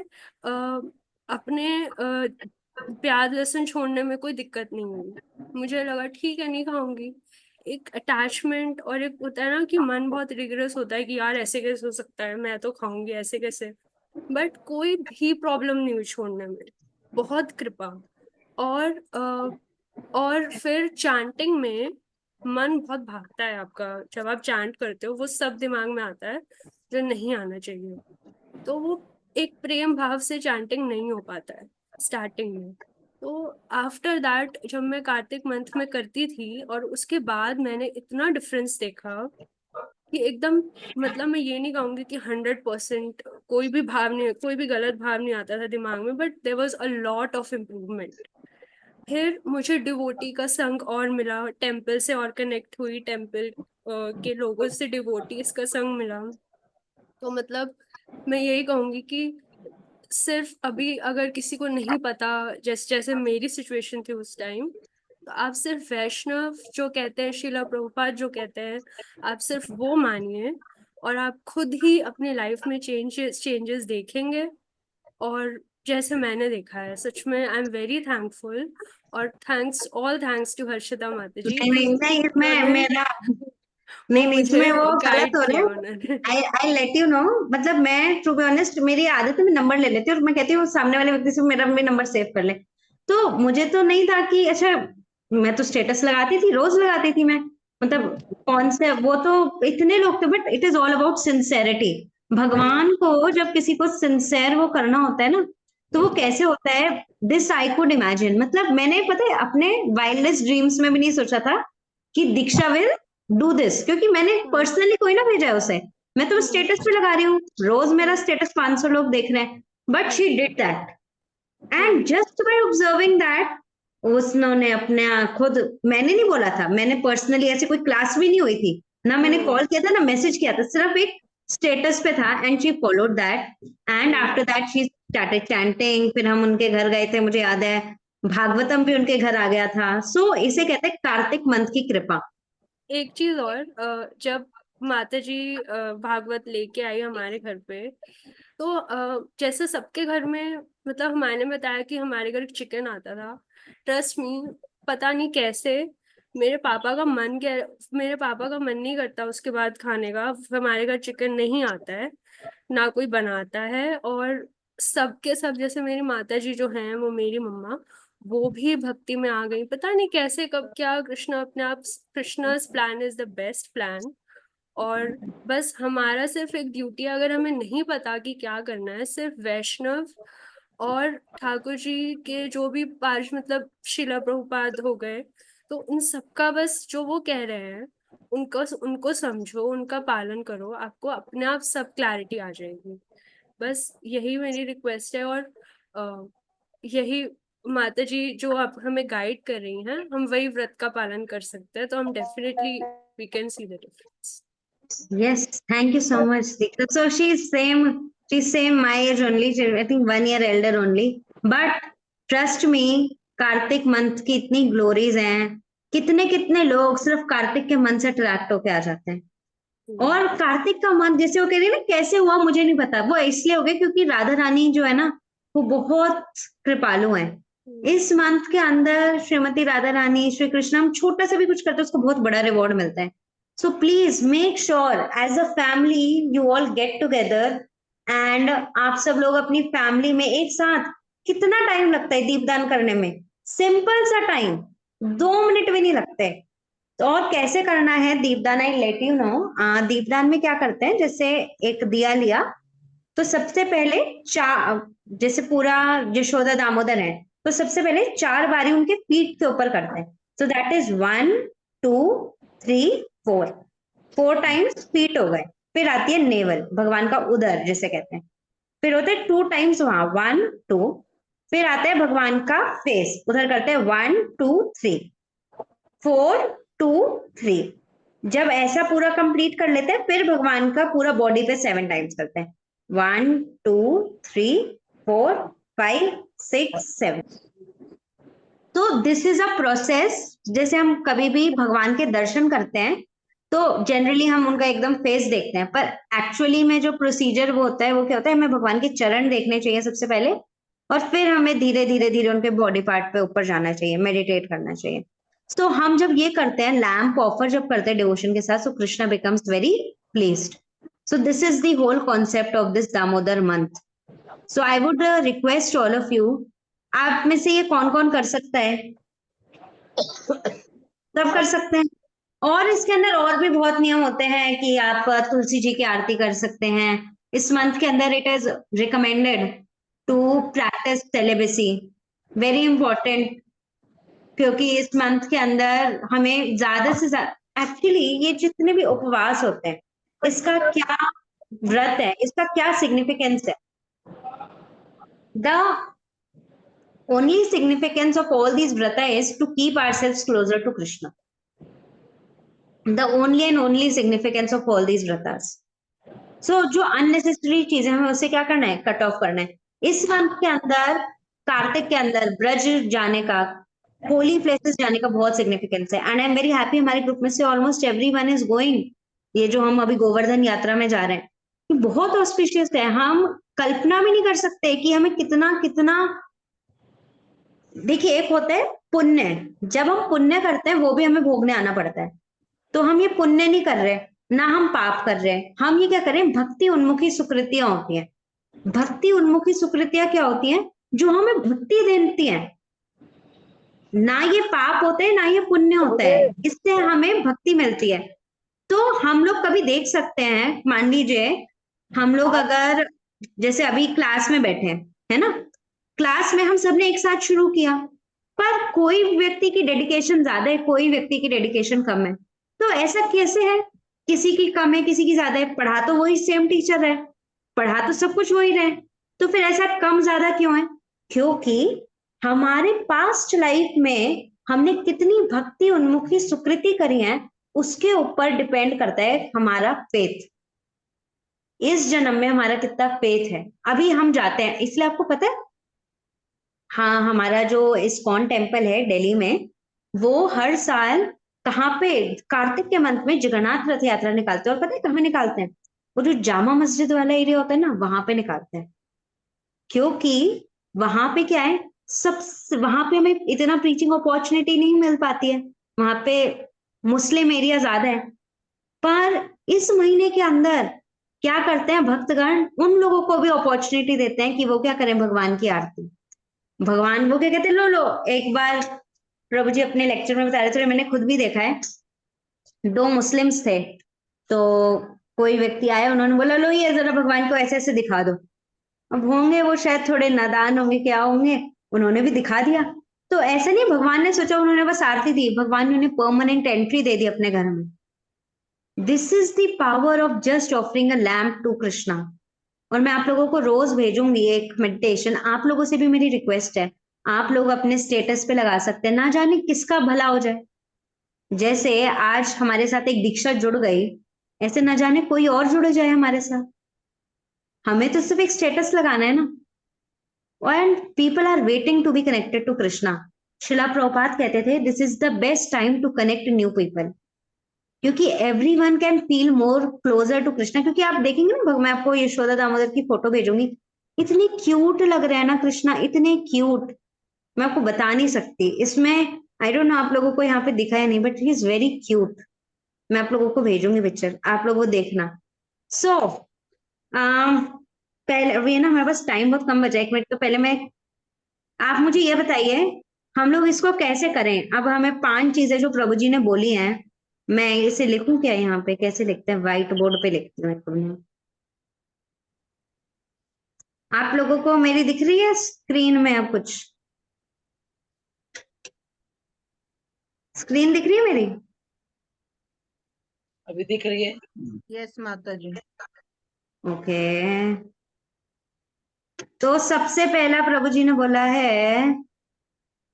अपने प्याज लहसुन छोड़ने में कोई दिक्कत नहीं हुई। मुझे लगा ठीक है नहीं खाऊंगी। एक अटैचमेंट और एक होता है ना कि मन बहुत रिग्रेस होता है कि यार ऐसे कैसे हो सकता है, मैं तो खाऊंगी ऐसे कैसे। बट कोई भी प्रॉब्लम नहीं हुई छोड़ने में, बहुत कृपा। और और फिर चैंटिंग में मन बहुत भागता है आपका, जब आप चैंट करते हो वो सब दिमाग में आता है जो नहीं आना चाहिए, तो वो एक प्रेम भाव से चैंटिंग नहीं हो पाता है। स्टार्टिंग में। तो आफ्टर दैट जब मैं कार्तिक मंथ में करती थी और उसके बाद मैंने इतना डिफरेंस देखा कि एकदम, मतलब मैं ये नहीं कहूंगी कि 100% कोई भी भाव नहीं, कोई भी गलत भाव नहीं आता था दिमाग में, but there was a lot of improvement. फिर मुझे डिवोटी का संग और मिला, टेम्पल से और कनेक्ट हुई, टेम्पल के लोगों से डिवोटीज का संग मिला। तो मतलब मैं यही कहूंगी कि सिर्फ अभी अगर किसी को नहीं पता, जैसे जैसे मेरी सिचुएशन थी उस टाइम, तो आप सिर्फ वैष्णव जो कहते हैं, शिला प्रभुपाद जो कहते हैं, आप सिर्फ वो मानिए और आप खुद ही अपने लाइफ में चेंजेस देखेंगे। और जैसे मैंने देखा है, सच में आई एम वेरी थैंकफुल, और थैंक्स टू हर्षिता माता जी नहीं कि नहीं नहीं, इसमें उन्होंने मेरा वो नहीं नहीं, मुझे इसमें वो गलत गाइड हो रहा किया है। उन्होंने। आई लेट यू नो, मतलब मैं टू बी ऑनेस्ट मेरी आदत है, मैं नंबर ले लेती हूँ और मैं कहती हूँ सामने वाले व्यक्ति से मेरा भी नंबर सेव कर ले। तो मुझे तो नहीं था कि अच्छा, मैं तो स्टेटस लगाती थी, रोज लगाती थी मैं, मतलब कौन से वो तो इतने लोग थे, but it is all about sincerity. भगवान को जब किसी को सिंसेर वो करना होता है ना, तो वो कैसे होता है, दिस आई कुड इमेजिन। मतलब मैंने पता है अपने वाइल्डेस्ट ड्रीम्स में भी नहीं सोचा था कि दीक्षा विल डू दिस, क्योंकि मैंने पर्सनली कोई ना भेजा है उसे, मैं तो स्टेटस पे लगा रही हूँ, रोज मेरा स्टेटस 500 लोग देख रहे हैं, but she did that. And just by observing that, उसने अपने खुद, मैंने नहीं बोला था, मैंने पर्सनली ऐसे कोई क्लास भी नहीं हुई थी ना, मैंने कॉल किया था ना मैसेज किया था, सिर्फ एक स्टेटस पे था, and she followed that. And after that she started chanting, फिर हम उनके घर गए थे, मुझे याद है भागवतम भी उनके घर आ गया था। सो इसे कहते हैं कार्तिक मंथ की कृपा। एक चीज और, जब माता जी भागवत लेके आई हमारे घर पे, तो जैसे सबके घर में, मतलब हमारे बताया कि हमारे घर चिकन आता था। ट्रस्ट मी, पता नहीं कैसे मेरे पापा का मन क्या, मेरे पापा का मन नहीं करता उसके बाद खाने का, हमारे घर चिकन नहीं आता है, ना कोई बनाता है। और सबके सब, जैसे मेरी माता जी जो हैं, वो मेरी मम्मा, वो भी भक्ति में आ गई, पता नहीं कैसे कब क्या, कृष्णा अपने आप, Krishna's plan is the best plan. और बस हमारा सिर्फ एक ड्यूटी, अगर हमें नहीं पता कि क्या करना है, सिर्फ वैष्णव और ठाकुर जी के जो भी पांच, मतलब शिला प्रभुपाद हो गए, तो उन सबका बस जो वो कह रहे हैं, उनको उनको समझो, उनका पालन करो, आपको अपने आप सब क्लैरिटी आ जाएगी। बस यही मेरी रिक्वेस्ट है। और यही माता जी जो आप हमें गाइड कर रही हैं, हम वही व्रत का पालन कर सकते हैं, तो हम definitely we can see the difference. Yes, thank you so much, Deekta. So she's same my age only. I think 1 year elder only. But trust me, Kartik month की इतनी ग्लोरीज हैं, कितने कितने लोग सिर्फ कार्तिक के मंथ से अट्रैक्ट होके आ जाते हैं। और कार्तिक का मंथ, जैसे वो कह रही है ना, कैसे हुआ मुझे नहीं पता, वो इसलिए हो गया क्योंकि राधा रानी जो है ना, वो बहुत कृपालु है। इस मंथ के अंदर श्रीमती राधा रानी, श्री कृष्ण, हम छोटा सा भी कुछ करते हैं उसको बहुत बड़ा रिवॉर्ड मिलता है। So please make sure as a family you all get together, and आप सब लोग अपनी फैमिली में एक साथ, कितना टाइम लगता है दीपदान करने में, सिंपल सा टाइम, 2 मिनट भी नहीं लगते। तो और कैसे करना है दीपदान, आई लेट यू नो। दीपदान में क्या करते हैं, जैसे एक दिया लिया, तो सबसे पहले जैसे पूरा यशोदा दामोदर है, तो सबसे पहले 4 बारी उनके पीठ के ऊपर करते हैं। सो दैट इज 1 2 3 4, 4 टाइम्स पीठ हो गए। फिर आती है नेवल, भगवान का उदर जिसे कहते हैं, फिर होते हैं 2 टाइम्स वहां, 1 2, फिर आता है भगवान का फेस, उधर करते हैं 1 2 3 4 2 3। जब ऐसा पूरा कंप्लीट कर लेते हैं, फिर भगवान का पूरा बॉडी पे 7 टाइम्स करते हैं, 1 2 3 4 5 6 7। तो दिस इज अ प्रोसेस। जैसे हम कभी भी भगवान के दर्शन करते हैं, तो जनरली हम उनका एकदम फेस देखते हैं, पर एक्चुअली में जो प्रोसीजर वो होता है, वो क्या होता है, हमें भगवान के चरण देखने चाहिए सबसे पहले, और फिर हमें धीरे धीरे धीरे उनके बॉडी पार्ट पे ऊपर जाना चाहिए, मेडिटेट करना चाहिए। तो हम जब ये करते हैं, लैम्प ऑफर जब करते हैं डिवोशन के साथ, so Krishna becomes very pleased. So this is the whole concept of this Damodar month. So I would request all of you, आप में से ये कौन कौन कर सकता है? सब कर सकते हैं। और इसके अंदर और भी बहुत नियम होते हैं कि आप तुलसी जी की आरती कर सकते हैं। इस मंथ के अंदर it is recommended to practise celibacy, very important, क्योंकि इस मंथ के अंदर हमें ज्यादा से ज्यादा, एक्चुअली ये जितने भी उपवास होते हैं, इसका क्या व्रत है, इसका क्या सिग्निफिकेंस है? The only significance of all these vrata is to keep ourselves closer to Krishna. The only and only significance of all these vratas. So जो unnecessary चीजें हमें उसे क्या करना है, कट ऑफ करना है. इस मंथ के अंदर, कार्तिक के अंदर ब्रज जाने का, होली प्लेसेस जाने का बहुत सिग्निफिकेंस है. And I am very happy, हमारे ग्रुप में से ऑलमोस्ट एवरीवन इज गोइंग. ये जो हम अभी गोवर्धन यात्रा में जा रहे हैं, ये बहुत ऑस्पिशियस है. हम कल्पना भी नहीं कर सकते कि हमें कितना कितना, देखिए एक होता है पुण्य, जब हम पुण्य करते हैं वो भी हमें भोगने आना पड़ता है. तो हम ये पुण्य नहीं कर रहे, ना हम पाप कर रहे हैं, हम ये क्या कर रहे हैं, भक्ति उन्मुखी सुकृतियां होती हैं. भक्ति उन्मुखी सुकृतियां क्या होती हैं? जो हमें भक्ति देती हैं. ना ये पाप होते हैं ना ये पुण्य होता है, इससे हमें भक्ति मिलती है. तो हम लोग कभी देख सकते हैं, मान लीजिए हम लोग अगर जैसे अभी क्लास में बैठे हैं, है ना, क्लास में हम सबने एक साथ शुरू किया, पर कोई व्यक्ति की डेडिकेशन ज्यादा है, कोई व्यक्ति की डेडिकेशन कम है. तो ऐसा कैसे है? किसी की कम है, किसी की ज्यादा है. पढ़ा तो वही सेम टीचर है, पढ़ा तो सब कुछ वही रहे, तो फिर ऐसा कम ज्यादा क्यों है? क्योंकि हमारे पास्ट लाइफ में हमने कितनी भक्ति उन्मुखी सुकृति करी है, उसके ऊपर डिपेंड करता है हमारा फेथ. इस जन्म में हमारा कितना फेथ है. अभी हम जाते हैं, इसलिए आपको पता है, हाँ, हमारा जो इस्कॉन टेम्पल है दिल्ली में, वो हर साल कहाँ पे, कार्तिक के मंथ में जगन्नाथ रथ यात्रा निकालते हैं. और पता है कहाँ निकालते हैं? वो जो जामा मस्जिद वाला एरिया होता है ना, वहां पे निकालते हैं. क्योंकि वहां पे क्या है, सब वहां पे हमें इतना प्रीचिंग अपॉर्चुनिटी नहीं मिल पाती है, वहां पे मुस्लिम एरिया ज्यादा है. पर इस महीने के अंदर क्या करते हैं भक्तगण, उन लोगों को भी अपॉर्चुनिटी देते हैं कि वो क्या करें, भगवान की आरती. भगवान वो क्या कहते हैं, लो लो. एक बार प्रभु जी अपने लेक्चर में बता रहे थे, मैंने खुद भी देखा है, दो मुस्लिम्स थे, तो कोई व्यक्ति आया, उन्होंने बोला लो ये जरा भगवान को ऐसे ऐसे दिखा दो. अब होंगे वो शायद थोड़े नादान होंगे, क्या होंगे, उन्होंने भी दिखा दिया. तो ऐसा नहीं भगवान ने सोचा, उन्होंने बस आरती दी, भगवान ने उन्हें परमानेंट एंट्री दे दी अपने घर में. This is the power of just offering a lamp to Krishna. और मैं आप लोगों को रोज भेजूंगी एक मेडिटेशन. आप लोगों से भी मेरी रिक्वेस्ट है, आप लोग अपने स्टेटस पे लगा सकते हैं, ना जाने किसका भला हो जाए. जैसे आज हमारे साथ एक दीक्षा जुड़ गई, ऐसे ना जाने कोई और जुड़ जाए हमारे साथ. हमें तो सिर्फ एक स्टेटस लगाना है ना. And people are waiting to be connected to Krishna. Srila Prabhupada कहते थे, this is the best time to connect new people, क्योंकि everyone can feel more closer to Krishna. क्योंकि आप देखेंगे ना, मैं आपको यशोदा दामोदर की फोटो भेजूंगी, इतनी क्यूट लग रहा है ना कृष्णा, इतने क्यूट, मैं आपको बता नहीं सकती. इसमें आई डोंट नो आप लोगों को यहाँ पे दिखा है नहीं, but he is very cute. मैं आप लोगों को भेजूंगी पिक्चर, आप लोग वो देखना. सो पहले अभी ना हमारे पास टाइम बहुत कम बचा है, 1 मिनट. तो पहले मैं, आप मुझे ये बताइए हम लोग इसको कैसे करें. अब हमें 5 चीजें जो प्रभु जी ने बोली हैं, मैं इसे लिखूं क्या, यहाँ पे कैसे लिखते हैं, व्हाइट बोर्ड पे लिखती हूँ. आप लोगों को मेरी दिख रही है स्क्रीन में? अब कुछ स्क्रीन दिख रही है मेरी? अभी दिख रही है. यस माता जी. ओके. तो सबसे पहला प्रभु जी ने बोला है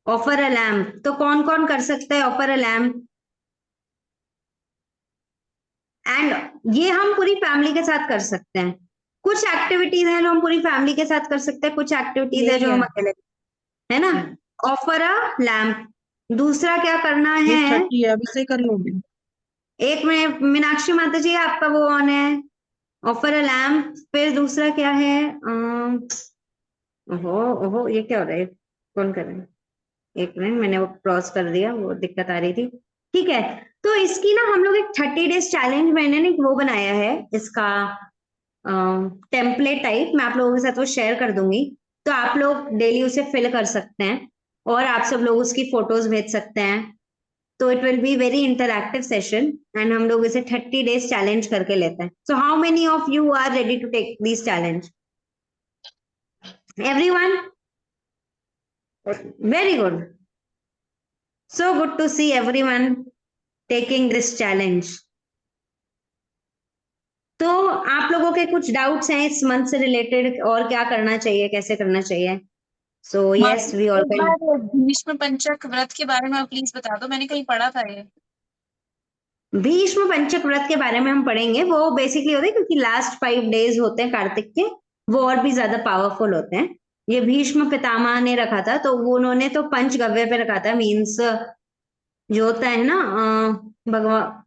ऑफर अ लैम्प. तो कौन कौन कर सकता है ऑफर अ लैम्प? एंड ये हम पूरी फैमिली के साथ कर सकते हैं. कुछ एक्टिविटीज हैं जो हम पूरी फैमिली के साथ कर सकते हैं, कुछ एक्टिविटीज है जो हम अकेले, है ना. Offer a lamp. दूसरा क्या करना है, 30 अभी से कर लूंगी. एक मिनट मीनाक्षी माता जी, आपका वो ऑन है, ऑफर अ लैम्प. फिर दूसरा क्या है, ओहो ओहो ये क्या हो रहा है, कौन कर रहा है? एक मिनट, मैंने वो क्रॉस कर दिया, वो दिक्कत आ रही थी. ठीक है, तो इसकी ना हम लोग एक 30 डेज चैलेंज, मैंने ना वो बनाया है इसका टेम्पलेट टाइप, मैं आप लोगों के साथ वो शेयर कर दूंगी. तो आप लोग डेली उसे फिल कर सकते हैं और आप सब लोग उसकी फोटोज भेज सकते हैं. तो it will be very interactive session and हम लोग इसे 30 डेज चैलेंज करके लेते हैं. So how many of you are ready to take this challenge? Everyone? Very good. So good to see everyone taking this challenge. तो आप लोगों के कुछ डाउट्स हैं इस मंथ से रिलेटेड, और क्या करना चाहिए, कैसे करना चाहिए? सो यस, वी ऑल एक बार भीष्म पंचक व्रत के बारे में प्लीज बता दो, मैंने कहीं पढ़ा था ये। भीष्म पंचक व्रत के बारे में हम पढ़ेंगे। वो बेसिकली होते हैं क्योंकि लास्ट 5 डेज होते हैं कार्तिक के, वो और भी ज्यादा पावरफुल होते हैं। ये भीष्म पितामह ने रखा था, तो वो उन्होंने तो पंचगव्य पे रखा था, मीन्स जो होता है ना भगवान,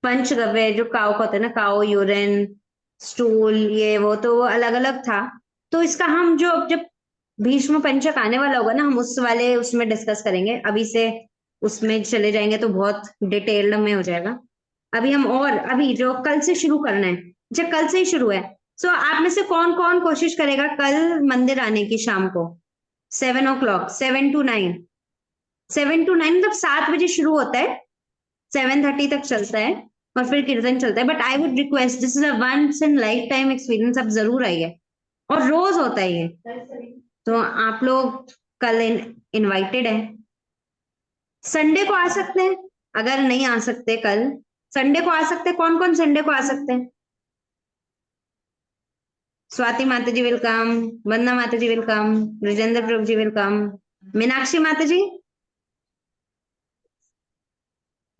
पंचगव्य जो काउ का होता है ना, काउ यूरिन स्टूल ये वो, तो वो अलग अलग था। तो इसका हम जो जब भीष्म पंचक आने वाला होगा ना, हम उस वाले उसमें डिस्कस करेंगे। अभी से उसमें चले जाएंगे तो बहुत डिटेल्ड में हो जाएगा। अभी हम, और अभी जो कल से शुरू करना है, जब कल से ही शुरू है, सो आप में से कौन कौन कोशिश करेगा कल मंदिर आने की शाम को 7 o'clock, 7 to 9, 7 to 9 मतलब 7 बजे शुरू होता है, 7:30 तक चलता है और फिर कीर्तन चलता है। But I would request, this is a once in lifetime experience, आप जरूर आइए, और रोज होता है ये। तो आप लोग कल इनवाइटेड है। संडे को आ सकते हैं, अगर नहीं आ सकते कल, संडे को आ सकते हैं। कौन कौन संडे को आ सकते हैं? स्वाति माता जी वेलकम, वंदना माता जी वेलकम, ब्रजेंद्र प्रभु जी वेलकम, मीनाक्षी माता जी।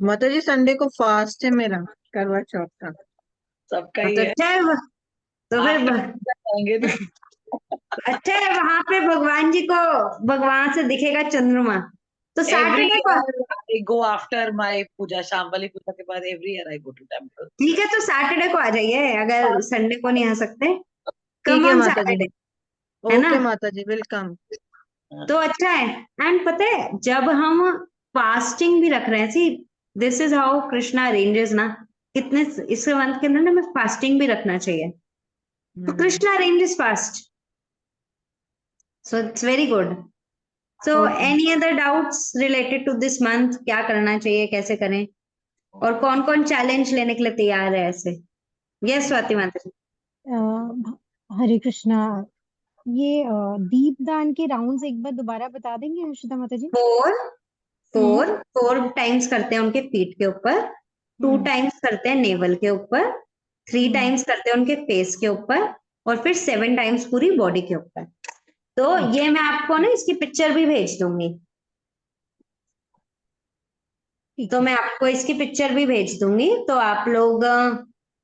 माता जी संडे को फास्ट है मेरा, करवा चौथ का। सबका तो ही है। अच्छा है, तो फिर जाएंगे तो अच्छा है, वहां पे भगवान जी को, भगवान से दिखेगा चंद्रमा। तो एवरी सैटरडे को, year I go after my puja, शाम वाली पूजा के बाद every year I go to temple. ठीक है, तो सैटरडे को आ जाइए, अगर संडे को नहीं आ सकते, ठीक कम है ऑन माता जी, सैटरडे, है ना? ओके माता जी, वेलकम। तो अच्छा है। एंड पता है, जब हम फास्टिंग भी रख रहे हैं, see this is how Krishna arranges ना, कितने इस मंथ के अंदर ना हमें फास्टिंग भी रखना चाहिए। तो Krishna arranges fast, so it's very good. So Okay. Any other doubts related to this month, क्या करना चाहिए, कैसे करें, और कौन कौन चैलेंज लेने के लिए तैयार है ऐसे? यस स्वाति माता जी। हरे कृष्णा। ये दीपदान के राउंड्स एक बार दोबारा बता देंगे हर्षिता माता जी? फोर हम्म, फोर 4 टाइम्स करते हैं उनके पीठ के ऊपर, 2 हम्म, टाइम्स करते हैं नेवल के ऊपर, 3 हम्म, टाइम्स करते हैं उनके फेस के ऊपर, और फिर 7 टाइम्स पूरी बॉडी के ऊपर। तो ये मैं आपको ना इसकी पिक्चर भी भेज दूंगी, ठीक तो है। मैं आपको इसकी पिक्चर भी भेज दूंगी, तो आप लोग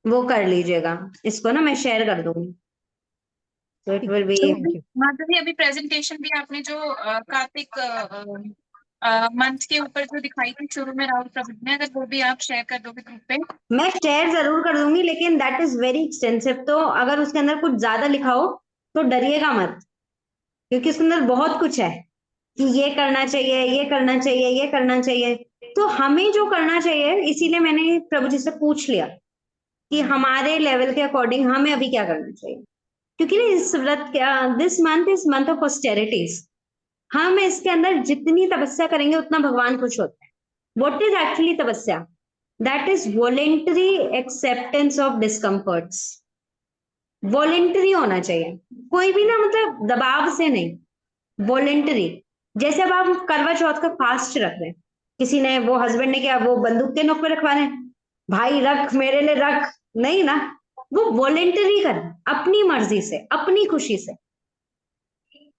वो कर लीजिएगा, इसको ना मैं शेयर कर दूंगी, तो इट ठीक विल है, बी। Thank you. माता जी अभी प्रेजेंटेशन भी आपने जो कार्तिक मंथ के ऊपर जो दिखाई थी शुरू में राहुल प्रबंध में, अगर वो भी आप शेयर कर दोगे ग्रुप पे। मैं शेयर जरूर कर दूंगी, लेकिन दैट इज वेरी एक्सटेंसिव, तो अगर उसके अंदर कुछ ज्यादा लिखा हो तो डरिएगा मत, क्योंकि उसके अंदर बहुत कुछ है कि ये करना चाहिए, ये करना चाहिए, ये करना चाहिए। तो हमें जो करना चाहिए, इसीलिए मैंने प्रभु जी से पूछ लिया कि हमारे लेवल के अकॉर्डिंग हमें अभी क्या करना चाहिए, क्योंकि ना इस व्रत क्या, this month is month of austerities. हम इसके अंदर जितनी तपस्या करेंगे उतना भगवान खुश होता है। व्हाट इज एक्चुअली तपस्या? That is voluntary acceptance of discomforts. Voluntary होना चाहिए, कोई भी ना मतलब दबाव से नहीं, वॉलेंटरी। जैसे अब आप करवा चौथ का फास्ट रख रहे हैं, किसी ने, वो हस्बैंड ने क्या वो बंदूक के नोक पे रखवा रहे हैं, भाई रख मेरे लिए रख, नहीं ना, वो वॉलेंटरी कर, अपनी मर्जी से, अपनी खुशी से।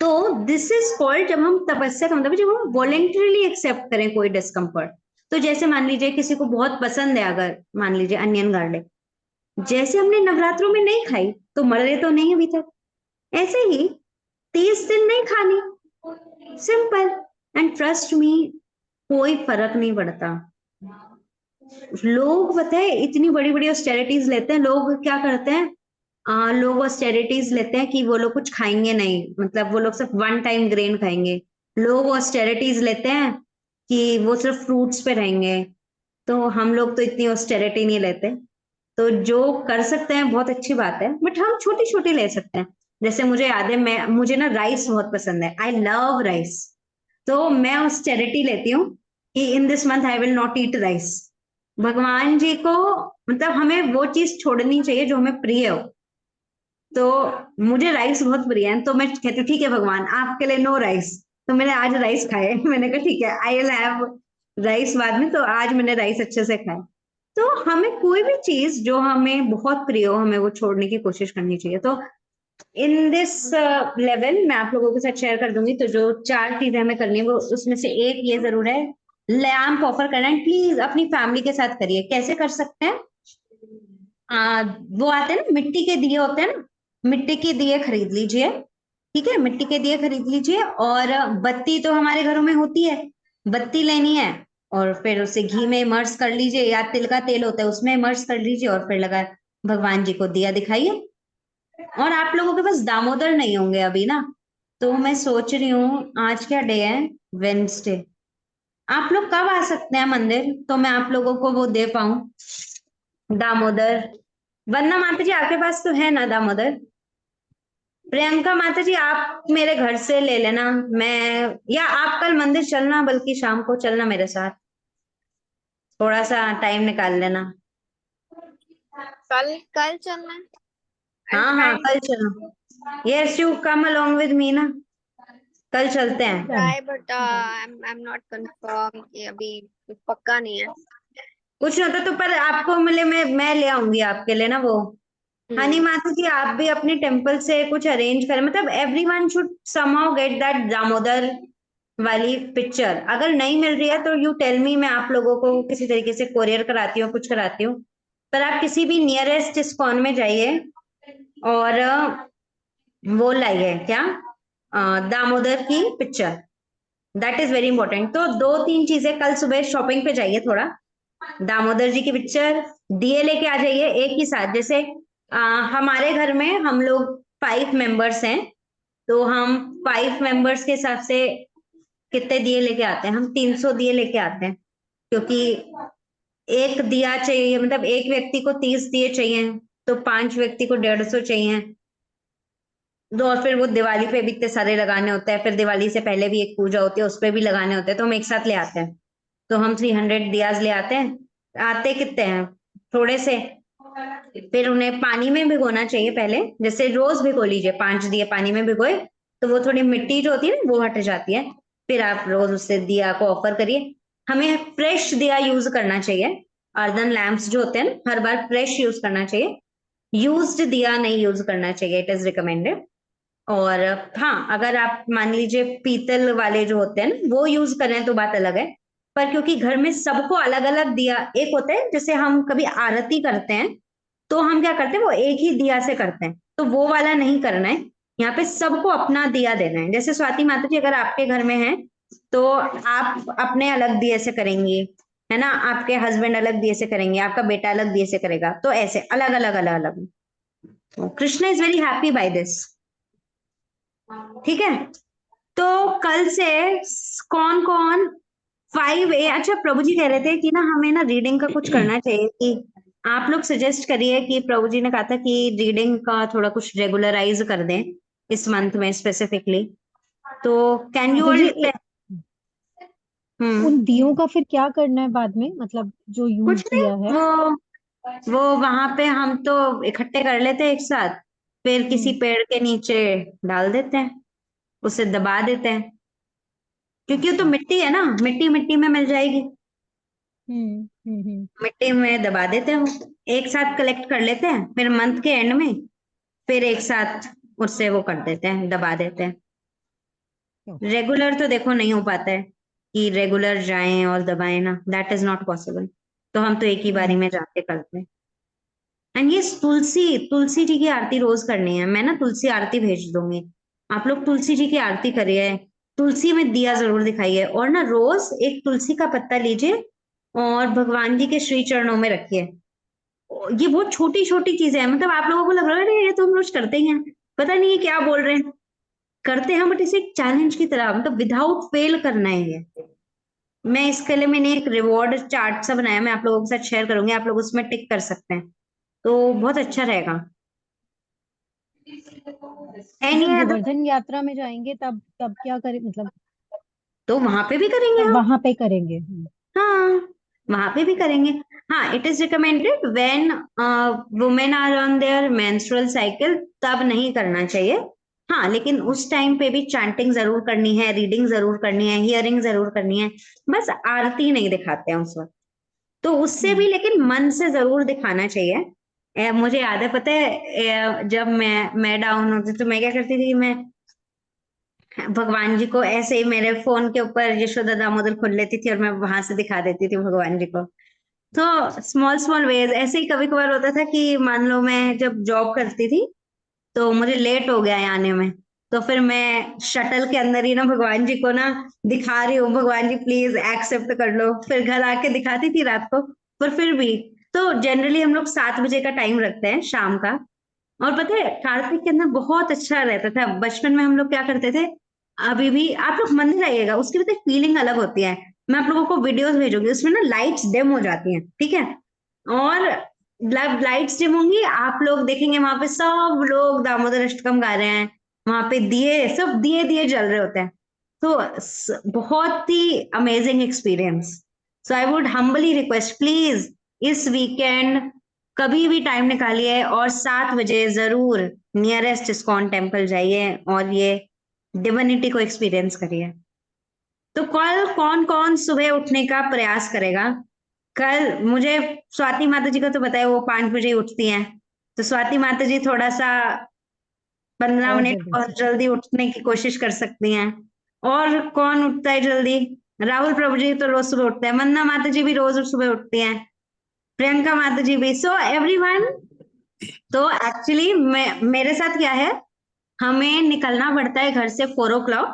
तो दिस इज कॉल्ड, जब हम तपस्या का मतलब जब हम वॉलेंटरीली एक्सेप्ट करें कोई डिस्कम्फर्ट। तो जैसे मान लीजिए किसी को बहुत पसंद है, अगर मान लीजिए अनियन गार्लिक, जैसे हमने नवरात्रों में नहीं खाई तो मर रहे तो नहीं अभी तक, ऐसे ही 30 दिन नहीं खानी, सिंपल। एंड ट्रस्ट मी, कोई फर्क नहीं पड़ता। लोग पता है इतनी बड़ी बड़ी ऑस्टेरिटीज लेते हैं, लोग क्या करते हैं, लोग ऑस्टेरिटीज लेते हैं कि वो लोग कुछ खाएंगे नहीं, मतलब वो लोग सिर्फ 1 टाइम ग्रेन खाएंगे। लोग ऑस्टेरिटीज लेते हैं कि वो सिर्फ फ्रूट्स पे रहेंगे। तो हम लोग तो इतनी ऑस्टेरिटी नहीं लेते, तो जो कर सकते हैं बहुत अच्छी बात है, बट हम छोटी छोटी ले सकते हैं। जैसे मुझे याद है, मुझे ना राइस बहुत पसंद है, आई लव राइस, तो मैं ऑस्टेरिटी लेती हूँ कि in this month I will not eat rice. भगवान जी को, मतलब हमें वो चीज छोड़नी चाहिए जो हमें प्रिय हो। तो मुझे राइस बहुत प्रिय है, तो मैं कहती हूँ ठीक है भगवान आपके लिए नो राइस। तो मैंने आज राइस खाए। मैंने कहा ठीक है आई विल हैव राइस बाद में, तो आज मैंने राइस अच्छे से खाए। तो हमें कोई भी चीज जो हमें बहुत प्रिय हो हमें वो छोड़ने की कोशिश करनी चाहिए। तो इन दिस लेवल मैं आप लोगों के साथ शेयर कर दूंगी। तो जो 4 चीजें हमें करनी है वो उसमें से एक ये जरूर है, लैम्प ऑफर करना है। प्लीज अपनी फैमिली के साथ करिए। कैसे कर सकते हैं? वो आते हैं ना मिट्टी के दिए होते हैं ना, मिट्टी के दिए खरीद लीजिए। ठीक है, मिट्टी के दिए खरीद लीजिए। और बत्ती तो हमारे घरों में होती है, बत्ती लेनी है और फिर उसे घी में इमर्स कर लीजिए, या तिल का तेल होता है उसमें इमर्स कर लीजिए, और फिर लगा भगवान जी को दिया दिखाइए। और आप लोगों के पास दामोदर नहीं होंगे अभी ना, तो मैं सोच रही हूँ आज क्या डे है, वेंसडे। आप लोग कब आ सकते हैं मंदिर तो मैं आप लोगों को वो दे पाऊं दामोदर। वरना माता जी आपके पास तो है ना दामोदर? प्रियंका माता जी आप मेरे घर से ले लेना। मैं, या आप कल मंदिर चलना, बल्कि शाम को चलना मेरे साथ, थोड़ा सा टाइम निकाल लेना। कल कल चलना है। हाँ हाँ कल चलो। Yes you come along with me ना, कल चलते हैं। Try but I am not confirm कि अभी कुछ पक्का नहीं है। कुछ नहीं होता तो पर आपको मिले, मैं ले आऊंगी आपके लिए ना वो। हनी माता जी आप भी अपने टेम्पल से कुछ अरेंज करें, मतलब everyone should somehow get that Damodar वाली पिक्चर। अगर नहीं मिल रही है तो यू टेल मी, मैं आप लोगों को किसी तरीके से कोरियर कराती हूँ, कुछ कराती हूँ। पर आप किसी भी नियरेस्ट इस्कॉन में जाइए और वो लाइए क्या, दामोदर की picture. That is very important. तो 2-3 चीजें, कल सुबह शॉपिंग पे जाइए थोड़ा, दामोदर जी की पिक्चर, दिए लेके आ जाइए एक ही साथ। जैसे हमारे घर में हम लोग 5 मेंबर्स हैं, तो हम 5 मेंबर्स के हिसाब से कितने दिए लेके आते हैं? हम 300 दिए लेके आते हैं, क्योंकि एक दिया चाहिए, मतलब एक व्यक्ति को 30 दिए चाहिए, तो 5 व्यक्ति को 150 चाहिए। दो, और फिर वो दिवाली पे भी इतने सारे लगाने होते हैं, फिर दिवाली से पहले भी एक पूजा होती है उस पे भी लगाने होते हैं, तो हम एक साथ ले आते हैं। तो हम 300 दियाज ले आते हैं। आते कितने हैं, थोड़े से। फिर उन्हें पानी में भिगोना चाहिए पहले, जैसे रोज भिगो लीजिए, 5 दिए पानी में भिगोए तो वो थोड़ी मिट्टी जो होती है ना वो हट जाती है। फिर आप रोज उससे दिया को ऑफर करिए। हमें फ्रेश दिया यूज करना चाहिए। अर्दन लैम्प्स जो होते हैं ना, हर बार फ्रेश यूज करना चाहिए, यूज्ड दिया नहीं यूज करना चाहिए, इट इज रिकमेंडेड। और हाँ, अगर आप मान लीजिए पीतल वाले जो होते हैं ना वो यूज करें तो बात अलग है। पर क्योंकि घर में सबको अलग अलग दिया, एक होता है जैसे हम कभी आरती करते हैं तो हम क्या करते हैं वो एक ही दिया से करते हैं, तो वो वाला नहीं करना है। यहाँ पे सबको अपना दिया देना है। जैसे स्वाति माता जी अगर आपके घर में है तो आप अपने अलग दिए से करेंगी, है ना, आपके हस्बैंड अलग दिए से करेंगे, आपका बेटा अलग दिए से करेगा, तो ऐसे अलग अलग अलग अलग। Krishna is very happy by this. ठीक है, तो कल से कौन कौन 5 अच्छा प्रभु जी कह रहे थे कि ना हमें ना रीडिंग का कुछ करना चाहिए, कि आप लोग सजेस्ट करिए कि प्रभु जी ने कहा था कि रीडिंग का थोड़ा कुछ रेगुलराइज कर दें इस मंथ में स्पेसिफिकली। तो कैन यू माता ऑल जी उन दियों का फिर क्या करना है बाद में, मतलब जो यूज कुछ नहीं, किया है? वो वहां पे हम तो इकट्ठे कर लेते हैं एक साथ, फिर किसी पेड़ के नीचे डाल देते हैं, उसे दबा देते हैं, क्योंकि वो तो मिट्टी है ना, मिट्टी मिट्टी में मिल जाएगी। हम्म। मिट्टी में दबा देते हैं, वो एक साथ कलेक्ट कर लेते हैं, फिर मंथ के एंड में फिर एक साथ उससे वो कर देते हैं, दबा देते हैं। रेगुलर तो देखो नहीं हो पाता है कि रेगुलर जाएं और दबाएं ना, दैट इज नॉट पॉसिबल। तो हम तो एक ही बारी में जाके करते हैं। एंड ये तुलसी, तुलसी जी की आरती रोज करनी है। मैं ना तुलसी आरती भेज दूंगी, आप लोग तुलसी जी की आरती करिए, तुलसी में दिया जरूर दिखाइए, और ना रोज एक तुलसी का पत्ता लीजिए और भगवान जी के श्री चरणों में रखिए। ये बहुत छोटी छोटी चीजें हैं, मतलब आप लोगों को लग रहा है अरे ये तो हम रोज करते ही हैं, पता नहीं ये क्या बोल रहे हैं, करते हैं बट इसे चैलेंज की तरह, मतलब विदाउट फेल करना है ये। मैं इसके लिए मैंने एक रिवॉर्ड चार्ट सा बनाया, मैं आप लोगों के साथ शेयर करूंगी, आप लोग उसमें टिक कर सकते हैं, तो बहुत अच्छा रहेगा। एनी जब अदर? गोवर्धन यात्रा में जाएंगे तब तब क्या करें, मतलब तो वहां पे भी करेंगे तब हम। वहां पे करेंगे? हाँ, वहां पे भी करेंगे। हाँ, it is recommended when women are on their menstrual cycle, तब नहीं करना चाहिए। हाँ, लेकिन उस टाइम पे भी चैंटिंग जरूर करनी है, रीडिंग जरूर करनी है, हियरिंग जरूर करनी है, बस आरती नहीं दिखाते हैं उस वक्त। तो उससे भी लेकिन मन से जरूर दिखाना चाहिए। मुझे याद है, पता है, जब मैं डाउन होती तो मैं क्या करती थी, मैं भगवान जी को ऐसे ही मेरे फोन के ऊपर यशोदा दामोदर खोल लेती थी और मैं वहां से दिखा देती थी भगवान जी को। तो स्मॉल स्मॉल वेज ऐसे ही कभी कभार होता था कि मान लो मैं जब जॉब करती थी तो मुझे लेट हो गया है आने में, तो फिर मैं शटल के अंदर ही ना भगवान जी को ना दिखा रही हूँ, भगवान जी प्लीज एक्सेप्ट कर लो, फिर घर आके दिखाती थी रात को। पर फिर भी तो जनरली हम लोग 7 बजे का टाइम रखते हैं शाम का। और पता है कार्तिक के अंदर बहुत अच्छा रहता था, बचपन में हम लोग क्या करते थे, अभी भी आप लोग मंदिर आइएगा, उसकी भी फीलिंग अलग होती है। मैं आप लोगों को वीडियोस भेजूंगी, उसमें ना लाइट्स डिम हो जाती हैं, ठीक है, और लाइट्स डिम होंगी, आप लोग देखेंगे वहां पे सब लोग दामोदर अष्टकम गा रहे हैं, वहां पे दिए, सब दिए दिए जल रहे होते हैं। तो बहुत ही amazing experience. So I would humbly request, please इस वीकेंड कभी भी टाइम निकालिए और 7 बजे जरूर नियरेस्ट इस्कॉन टेम्पल जाइए और ये डिविनिटी को एक्सपीरियंस करिए। तो कल कौन कौन सुबह उठने का प्रयास करेगा? कल मुझे स्वाति माता जी का तो बताया, वो 5 बजे उठती हैं, तो स्वाति माता जी थोड़ा सा 15 और मिनट जल्दी। और जल्दी उठने की कोशिश कर सकती हैं। और कौन उठता है जल्दी? राहुल प्रभु जी तो रोज सुबह उठते हैं, मंदा माता जी भी रोज सुबह उठती हैं, प्रियंका माता जी भी, सो एवरीवन। तो एक्चुअली मेरे साथ क्या है, हमें निकलना पड़ता है घर से 4 o'clock,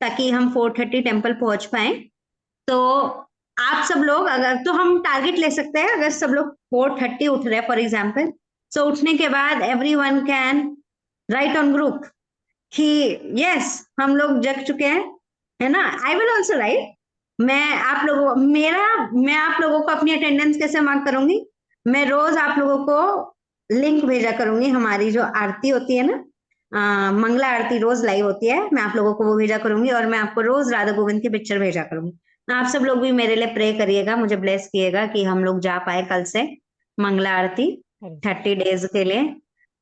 ताकि हम 4:30 टेम्पल पहुंच पाए। तो आप सब लोग अगर, तो हम टारगेट ले सकते हैं, अगर सब लोग 4:30 उठ रहे हैं फॉर एग्जाम्पल, सो उठने के बाद everyone can write on group कि यस हम लोग जग चुके हैं, है ना। I will also right. मैं आप लोगों को अपनी अटेंडेंस कैसे मार्क करूंगी, मैं रोज आप लोगों को लिंक भेजा करूंगी, हमारी जो आरती होती है ना, मंगला आरती रोज लाइव होती है, मैं आप लोगों को वो भेजा करूंगी, और मैं आपको रोज राधा गोविंद की पिक्चर भेजा करूंगी। आप सब लोग भी मेरे लिए प्रे करिएगा, मुझे ब्लेस किएगा कि हम लोग जा पाए कल से मंगला आरती अरे 30 डेज के लिए।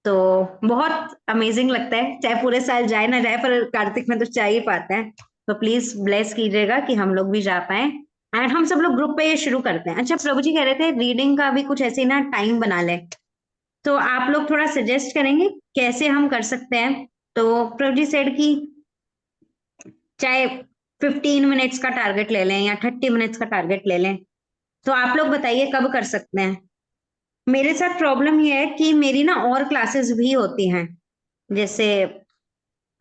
तो बहुत अमेजिंग लगता है, चाहे पूरे साल जाए ना जाए, पर कार्तिक में तो जा ही पाते हैं। तो प्लीज ब्लेस कीजिएगा कि हम लोग भी जा पाए, एंड हम सब लोग ग्रुप पे ये शुरू करते हैं। अच्छा, प्रभु जी कह रहे थे रीडिंग का भी कुछ ऐसे ना टाइम बना ले, तो आप लोग थोड़ा सजेस्ट करेंगे कैसे हम कर सकते हैं? तो प्रभु जी सेड की चाहे 15 मिनट्स का टारगेट ले लें या 30 मिनट्स का टारगेट ले लें, तो आप लोग बताइए कब कर सकते हैं। मेरे साथ प्रॉब्लम ये है कि मेरी ना और क्लासेस भी होती हैं, जैसे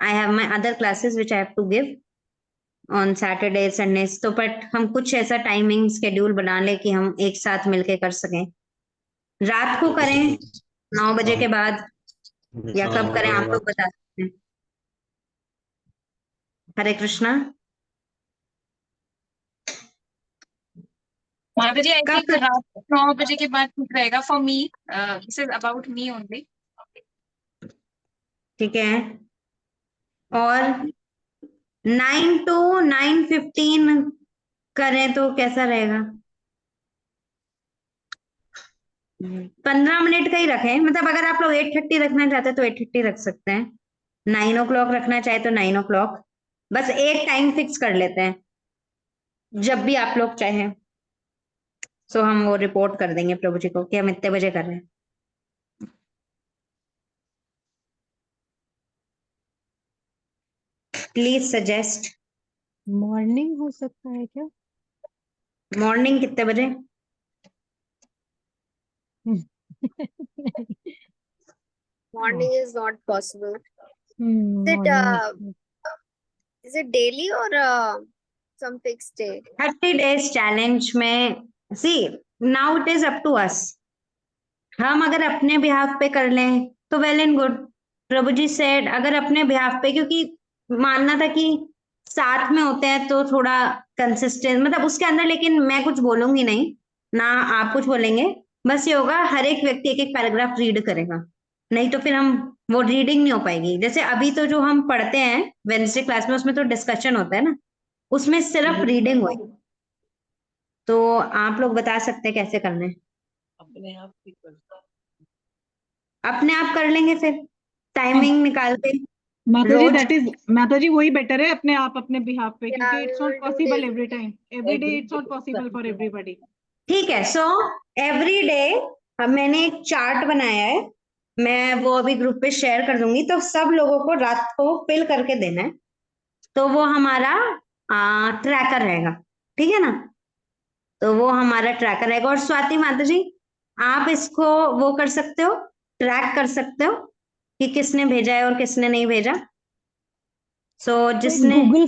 I have my other classes which I have to give on Saturday Sundays, तो बट हम कुछ ऐसा टाइमिंग शेड्यूल बना ले कि हम एक साथ मिलके कर सकें। रात को करें 9 बजे के बाद, या कब करें आप लोग बता सकते हैं। हरे कृष्णा। माता जी आई कब थिंक रात 9 बजे के बाद ठीक रहेगा for me, this is about me only. ठीक है, और 9 to 9:15 करें तो कैसा रहेगा? 15 मिनट का ही रखें, मतलब अगर आप लोग 8:30 रखना चाहते हैं तो 8:30 रख सकते हैं, 9 o'clock रखना चाहे तो 9 o'clock, बस एक टाइम फिक्स कर लेते हैं जब भी आप लोग चाहें। सो हम वो रिपोर्ट कर देंगे प्रभु जी को कि हम इतने बजे कर रहे हैं। Please suggest. मॉर्निंग हो सकता है क्या? मॉर्निंग कितने बजे? Morning is not possible. Is it morning is it daily or some fixed day? 30 days challenge में see, now it is up to us. हम अगर अपने बिहाफ पे कर लें तो well and good. Prabhu ji said अगर अपने बिहाफ पे, क्योंकि मानना था कि साथ में होते हैं तो थोड़ा कंसिस्टेंट, मतलब उसके अंदर, लेकिन मैं कुछ बोलूंगी नहीं ना, आप कुछ बोलेंगे, बस ये होगा हर एक व्यक्ति एक एक पैराग्राफ रीड करेगा, नहीं तो फिर हम वो रीडिंग नहीं हो पाएगी। जैसे अभी तो जो हम पढ़ते हैं वेडनेसडे क्लास में, उसमें तो डिस्कशन होता है ना, उसमें सिर्फ रीडिंग हुई। तो आप लोग बता सकते हैं कैसे करना है। अपने आप ही कर अपने आप कर लेंगे फिर टाइमिंग निकाल के माता जी रोज। दैट इज माता जी वही बेटर है अपने आप अपने बिहाफ पे, Yeah, क्योंकि we it's not will do possible this. Every time, every day it's not possible for everybody. ठीक है, सो एवरी डे अब मैंने एक चार्ट बनाया है, मैं वो अभी ग्रुप पे शेयर कर दूंगी, तो सब लोगों को रात को फिल करके देना है, तो वो हमारा ट्रैकर रहेगा, ठीक है ना। तो वो हमारा ट्रैकर रहेगा। और स्वाति माता जी आप इसको वो कर सकते हो, ट्रैक कर सकते हो कि किसने भेजा है और किसने नहीं भेजा। सो तो एक जिसने गूगल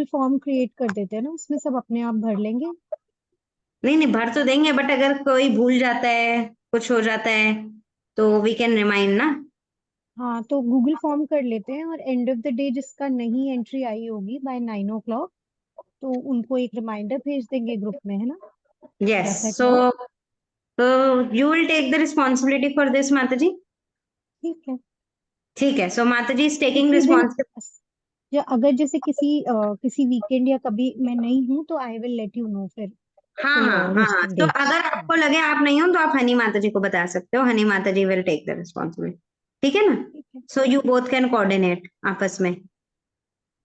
फॉर्म क्रिएट कर देते हैं ना, उसमें सब अपने आप भर लेंगे। नहीं भर तो देंगे, बट अगर कोई भूल जाता है, कुछ हो जाता है, तो वी कैन रिमाइंड ना। हाँ, तो गूगल फॉर्म कर लेते हैं, और एंड ऑफ द डे जिसका नहीं एंट्री आई होगी बाय 9 o'clock, तो उनको एक रिमाइंडर भेज देंगे ग्रुप में, है ना। Yes, Does that so work? You will take the responsibility for this Mata ji. ठीक है। ठीक है, सो माता जी इज टेकिंग उसी दिन रिस्पॉन्सिबिलिटी। या अगर जैसे किसी वीकेंड या कभी मैं नहीं हूँ, तो I will let you know फिर हाँ कोई हाँ और हाँ उस हाँ, दिन तो डेट। अगर हाँ, आपको लगे आप नहीं हो तो आप हनी माता जी को बता सकते हो, हनी माता जी विल टेक द रिस्पॉन्सिबिलिटी, ठीक है ना। ठीक है। So you both can coordinate आपस में।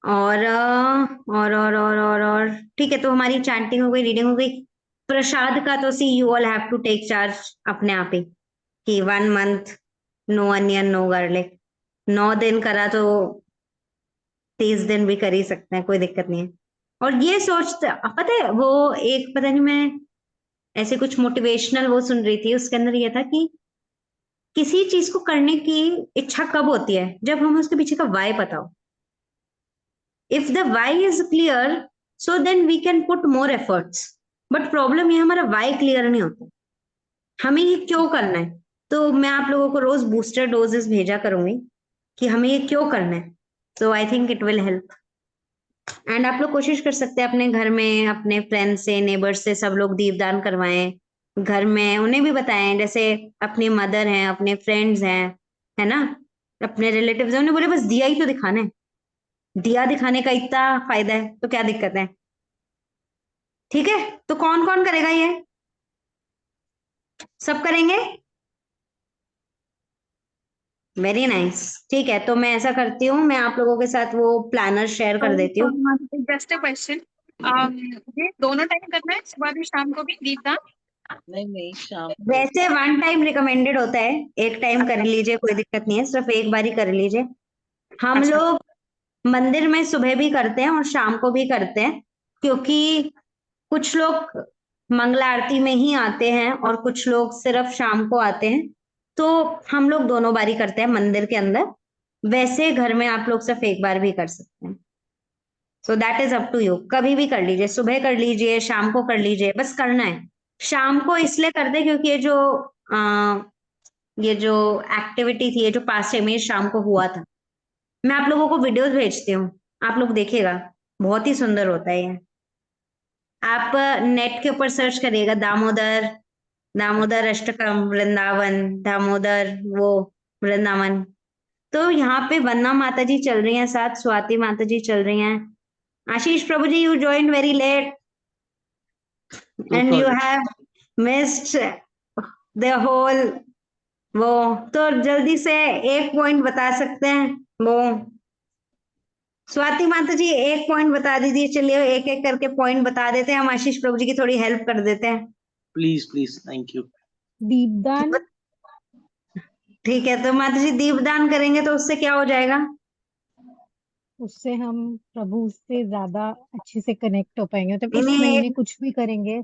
और ठीक है, तो हमारी चैंटिंग हो गई, रीडिंग हो गई। प्रसाद का तो see you all have to take charge अपने आप ही, कि 1 month no onion no garlic, 9 दिन करा तो 30 दिन भी कर ही सकते हैं, कोई दिक्कत नहीं है। और ये सोचते पता है, वो एक पता नहीं, मैं ऐसे कुछ मोटिवेशनल वो सुन रही थी, उसके अंदर ये था कि किसी चीज को करने की इच्छा कब होती है, जब हमें उसके पीछे का वाई पता हो। If the why is clear, so then we can put more efforts. But problem ये हमारा वाई क्लियर नहीं होता, हमें ये क्यों करना है। तो मैं आप लोगों को रोज बूस्टर डोजेस भेजा करूंगी कि हमें ये क्यों करना है। So I think it will help. And आप लोग कोशिश कर सकते हैं अपने घर में अपने फ्रेंड से, नेबर से, सब लोग दीपदान करवाएं घर में, उन्हें भी बताएं, जैसे अपनी मदर हैं, अपने फ्रेंड्स हैं, है ना, अपने रिलेटिव्स हैं, उन्हें बोले बस दिया ही तो दिखाना है, दिया दिखाने का इतना फायदा है, तो क्या दिक्कत है। ठीक है, तो कौन कौन करेगा ये, सब करेंगे। वेरी नाइस, ठीक है, तो मैं ऐसा करती हूँ, मैं आप लोगों के साथ वो प्लानर शेयर कर देती हूँ। जस्ट अ क्वेश्चन, ये दोनों टाइम करना है, सुबह भी शाम को भी दीपदान? नहीं शाम को। वैसे 1 टाइम रिकमेंडेड होता है, एक टाइम कर लीजिए, कोई दिक्कत नहीं है, सिर्फ एक बार ही कर लीजिए। हम अच्छा। लोग मंदिर में सुबह भी करते हैं और शाम को भी करते हैं, क्योंकि कुछ लोग मंगला आरती में ही आते हैं और कुछ लोग सिर्फ शाम को आते हैं, तो हम लोग दोनों बारी करते हैं मंदिर के अंदर। वैसे घर में आप लोग सिर्फ एक बार भी कर सकते हैं। So that is up to you, कभी भी कर लीजिए, सुबह कर लीजिए, शाम को कर लीजिए, बस करना है। शाम को इसलिए करते हैं क्योंकि ये जो एक्टिविटी थी, ये जो पास्ट टाइम में शाम को हुआ था, मैं आप लोगों को वीडियोस भेजती हूँ, आप लोग देखिएगा, बहुत ही सुंदर होता है ये। आप नेट के ऊपर सर्च करिएगा, दामोदर दामोदर अष्टकम वृंदावन, दामोदर वो वृंदावन। तो यहाँ पे वंदना माता जी चल रही हैं, साथ स्वाति माता जी चल रही हैं। Ashish Prabhu ji, you join very late and you have missed the whole वो, तो जल्दी से एक पॉइंट बता सकते हैं वो। स्वाति माता जी एक पॉइंट बता दीजिए, चलिए एक एक करके पॉइंट बता देते हैं, हम आशीष प्रभु जी की थोड़ी हेल्प कर देते हैं। Please thank you. दीपदान। ठीक है, तो माता जी दीपदान करेंगे तो उससे क्या हो जाएगा। उससे हम प्रभु से ज्यादा अच्छे से कनेक्ट हो पाएंगे, मतलब इस इन्हें महीने कुछ भी करेंगे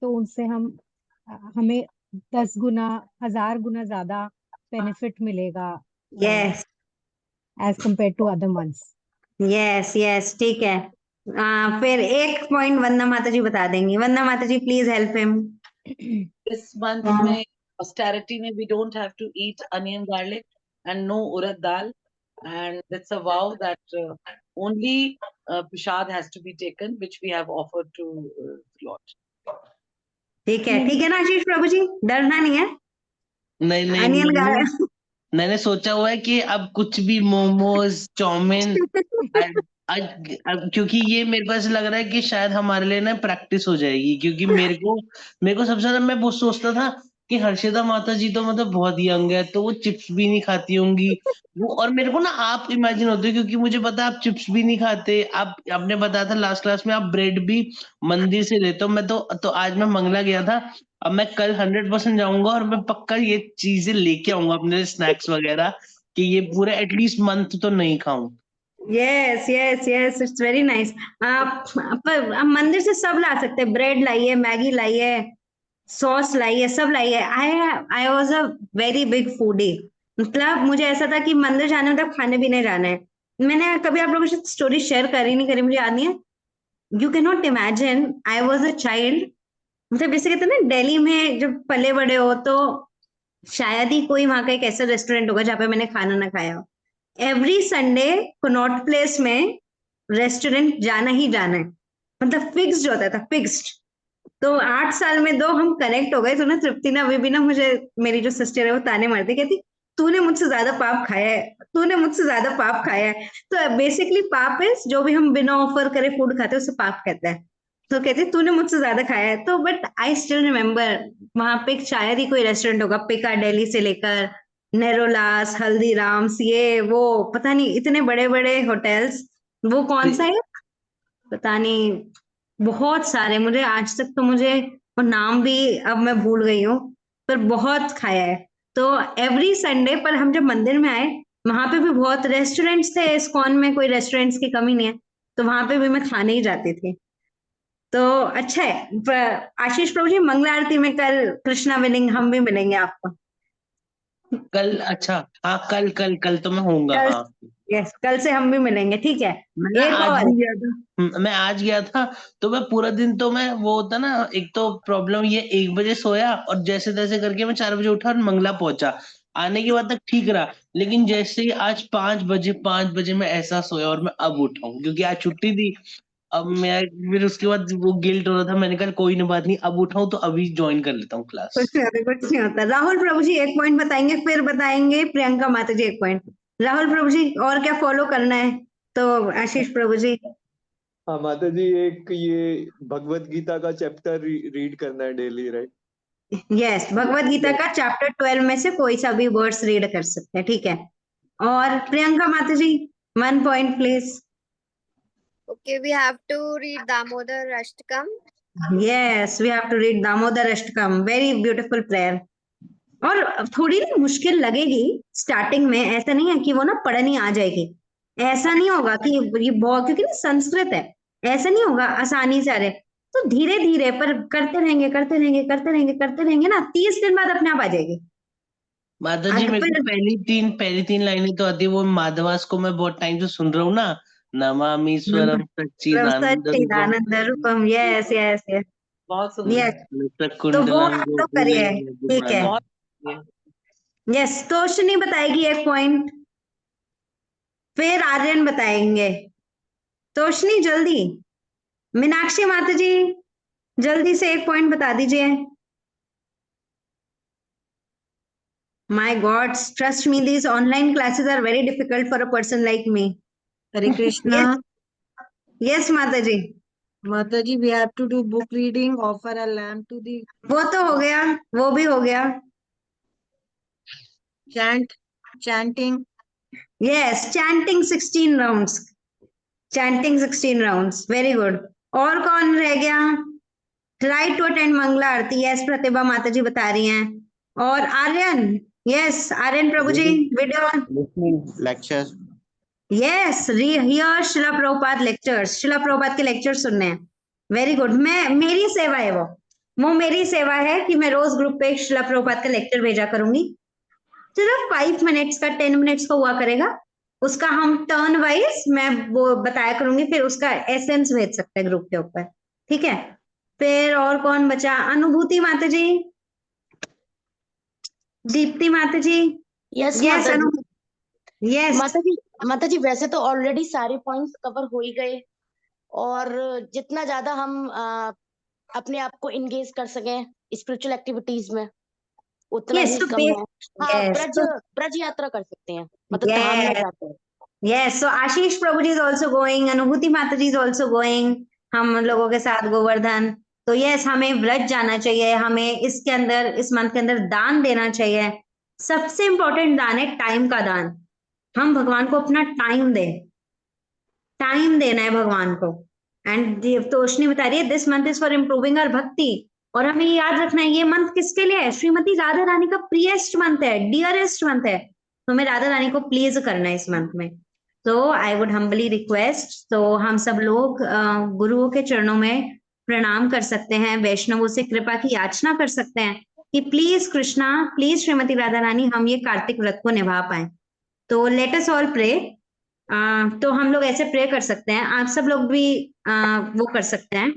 तो उनसे हमें 10 गुना 1000 गुना ज्यादा बेनिफिट मिलेगा yes as compare to other months. Yes yes, ठीक है। फिर एक पॉइंट वंदना माता जी बता देंगी, Vandana Mata ji please help him. This month में austerity में we don't have to eat onion garlic and no urad dal, and that's a vow that only prasad has to be taken, which we have offered to the Lord. ठीक है ना आशीष प्रभु जी, डरना नहीं है। नहीं onion मैंने सोचा हुआ है कि अब कुछ भी मोमोज चाउमीन अब क्योंकि ये मेरे को ऐसा लग रहा है कि शायद हमारे लिए ना प्रैक्टिस हो जाएगी, क्योंकि मेरे को सबसे ज्यादा मैं वो सोचता था कि हर्षिता माता जी तो मतलब बहुत यंग है, तो वो चिप्स भी नहीं खाती होंगी वो। और मेरे को ना आप इमेजिन होते हो, क्योंकि मुझे पता है आप चिप्स भी नहीं खाते, आप आपने बताया था लास्ट क्लास में आप ब्रेड भी मंदिर से लेते हो। मैं तो आज मैं मंगला गया था, अब मैं कल 100% जाऊंगा और मैं पक्का ये चीजें लेके आऊंगा अपने स्नैक्स वगैरह, कि ये पूरा एटलीस्ट मंथ तो नहीं खाऊं। Yes yes yes, it's very nice. आप मंदिर से सब ला सकते हैं, ब्रेड लाइए, मैगी लाइए, सॉस लाइए, सब लाइए। I was a very big foodie. मतलब मुझे ऐसा था कि मंदिर जाना मतलब खाने पीने जाना है। मैंने कभी आप लोगों के साथ स्टोरी शेयर करी नहीं करी मुझे याद नहीं है। You can not imagine, I was a child. मतलब जैसे कहते हैं ना, दिल्ली में जब पले बड़े हो तो शायद ही कोई वहां का एक ऐसा रेस्टोरेंट होगा जहाँ पे मैंने खाना ना खाया हो। एवरी संडे कनॉट प्लेस में रेस्टोरेंट जाना ही जाना है, मतलब फिक्स्ड होता था, फिक्स्ड। तो 8 साल में दो हम कनेक्ट हो गए। तो ना तृप्ति ना अभी भी ना मुझे, मेरी जो सिस्टर है वो ताने मारती, कहती तूने मुझसे ज्यादा पाप खाया है, तूने मुझसे ज्यादा पाप खाया है। तो बेसिकली पाप इज जो भी हम बिना ऑफर करे फूड खाते हैं उसे पाप कहते हैं। तो कहती तूने मुझसे ज्यादा खाया है। तो बट आई स्टिल रिमेम्बर वहां पे शायद ही कोई रेस्टोरेंट होगा, पिकाडेली से लेकर नेरोलास, हल्दीराम्स, ये वो पता नहीं, इतने बड़े बड़े होटल्स। वो कौन सा है पता नहीं, बहुत सारे। मुझे आज तक तो मुझे वो नाम भी अब मैं भूल गई हूँ, पर बहुत खाया है। तो एवरी संडे पर हम जब मंदिर में आए, वहां पे भी बहुत रेस्टोरेंट्स थे, इस्कॉन में कोई रेस्टोरेंट्स की कमी नहीं है, तो वहां पे भी मैं खाने ही जाती थी। तो अच्छा है। आशीष प्रभु जी, मंगला आरती में कल कृष्णा विनिंग हम भी मिलेंगे आपको कल? अच्छा, हाँ, कल कल कल तो मैं होऊंगा, कल। हाँ। यस, कल से हम भी मिलेंगे, ठीक है। मैं ना एक आज और, भी गया था। मैं आज गया था, तो मैं पूरा दिन तो मैं वो होता ना, एक तो प्रॉब्लम ये 1 बजे सोया और जैसे तैसे करके मैं 4 बजे उठा और मंगला पहुंचा। आने के बाद तक ठीक रहा, लेकिन जैसे ही आज 5 बजे मैं ऐसा सोया और मैं अब उठा हूँ क्योंकि आज छुट्टी थी। अब मैं फिर उसके बाद वो गिल्ट हो रहा था, मैंने कहा कोई ना बात नहीं, अब उठाऊं तो अभी ज्वाइन कर लेता हूँ क्लास। कुछ नहीं होता, कुछ नहीं होता। राहुल प्रभु जी 1 पॉइंट बताएंगे, फिर बताएंगे प्रियंका माता जी 1 पॉइंट। राहुल प्रभु जी, और क्या फॉलो करना है? तो आशीष प्रभु जी। हाँ माता जी, एक ये भगवत गीता का चैप्टर रीड करना है daily, right? Yes, Bhagavad Gita का चैप्टर 12 में से कोई सा भी वर्ड्स रीड कर सकते हैं, ठीक है। और Priyanka Mata ji 1 point please. Okay, we have to read Damodar Ashtakam. Yes, we have to read Damodar Ashtakam, very beautiful prayer. और थोड़ी ना मुश्किल लगेगी स्टार्टिंग में, ऐसा नहीं है कि वो ना पढ़नी आ जाएगी। ऐसा नहीं होगा कि ये बहुत, क्योंकि ना संस्कृत है, ऐसा नहीं होगा आसानी से आ रहे। तो धीरे धीरे पर करते रहेंगे, करते रहेंगे, करते रहेंगे, करते रहेंगे ना, 30 दिन बाद अपने आप आ जाएगी। माता जी, मेरे को फिर पहली तीन लाइनें तो आती है, वो माधवास को मैं बहुत टाइम से सुन रहा हूँ ना, नमामीश्वरम सच्चिदानंद रूपम सच्चिदानंद रूपम, यस यस यस बहुत सुंदर यस। है। तो वो कुंडलम आप लोग गोकुले करिए, ठीक है। बहुत यस, तोषनी बताएगी 1 पॉइंट, फिर आर्यन बताएंगे। तोषनी जल्दी। मीनाक्षी माता जी जल्दी से 1 पॉइंट बता दीजिए। My God, trust me, these online classes are very difficult for a person like me. Hare Krishna. Yes, yes माता जी। Mataji, we have to do book reading, offer a lamb to the वो तो हो गया, वो भी हो गया। chanting. Yes, chanting 16 rounds, chanting 16 rounds, very good। और कौन रह गया? Try to attend Mangala aarti, yes Pratibha Mata ji बता रही हैं। और Aryan, yes Aryan Prabhu ji, video. listening lectures. Yes, here Srila Prabhupada lectures, Srila Prabhupada के लेक्चर सुनने हैं। Very good. मैं, मेरी सेवा है वो मेरी सेवा है कि मैं रोज ग्रुप पे शिला प्रभुपाद का लेक्चर भेजा करूंगी। सिर्फ 5 मिनट्स का, 10 मिनट्स का हुआ करेगा। उसका हम टर्न वाइज मैं वो बताया करूंगी, फिर उसका एसेंस भेज सकते हैं ग्रुप के ऊपर, ठीक है। फिर और कौन बचा? अनुभूति माता जी, दीप्ति माता जी, यस यस माता जी। अनु, यस माता जी वैसे तो ऑलरेडी सारे पॉइंट्स कवर हो ही गए, और जितना ज्यादा हम अपने आप को इंगेज कर सकें स्पिरिचुअल एक्टिविटीज में उतना यस। ही तो कम है। हाँ, यस ब्रज तो ब्रज यात्रा कर सकते हैं, मतलब धाम में यस जाते हैं। Yes, so Ashish Prabhu ji is also going, Anubhuti Mata ji is also going हम लोगों के साथ गोवर्धन। तो यस, हमें व्रत जाना चाहिए, हमें इसके अंदर, इस मंथ के अंदर दान देना चाहिए। सबसे इंपॉर्टेंट दान है टाइम का दान। हम भगवान को अपना टाइम दें, टाइम देना है भगवान को। एंड तोषनी बता रही है this month is for improving our bhakti. और हमें ये याद रखना है ये मंथ किसके लिए है? श्रीमती राधा रानी का प्रियेस्ट मंथ है, डियरेस्ट मंथ है। तो हमें राधा रानी को प्लीज करना है इस मंथ में। तो आई वुड हम्बली रिक्वेस्ट, तो हम सब लोग गुरुओं के चरणों में प्रणाम कर सकते हैं, वैष्णवों से कृपा की याचना कर सकते हैं कि प्लीज कृष्णा, प्लीज श्रीमती राधा रानी, हम ये कार्तिक व्रत को निभा पाए। तो लेट अस ऑल प्रे। तो हम लोग ऐसे प्रे कर सकते हैं, आप सब लोग भी वो कर सकते हैं,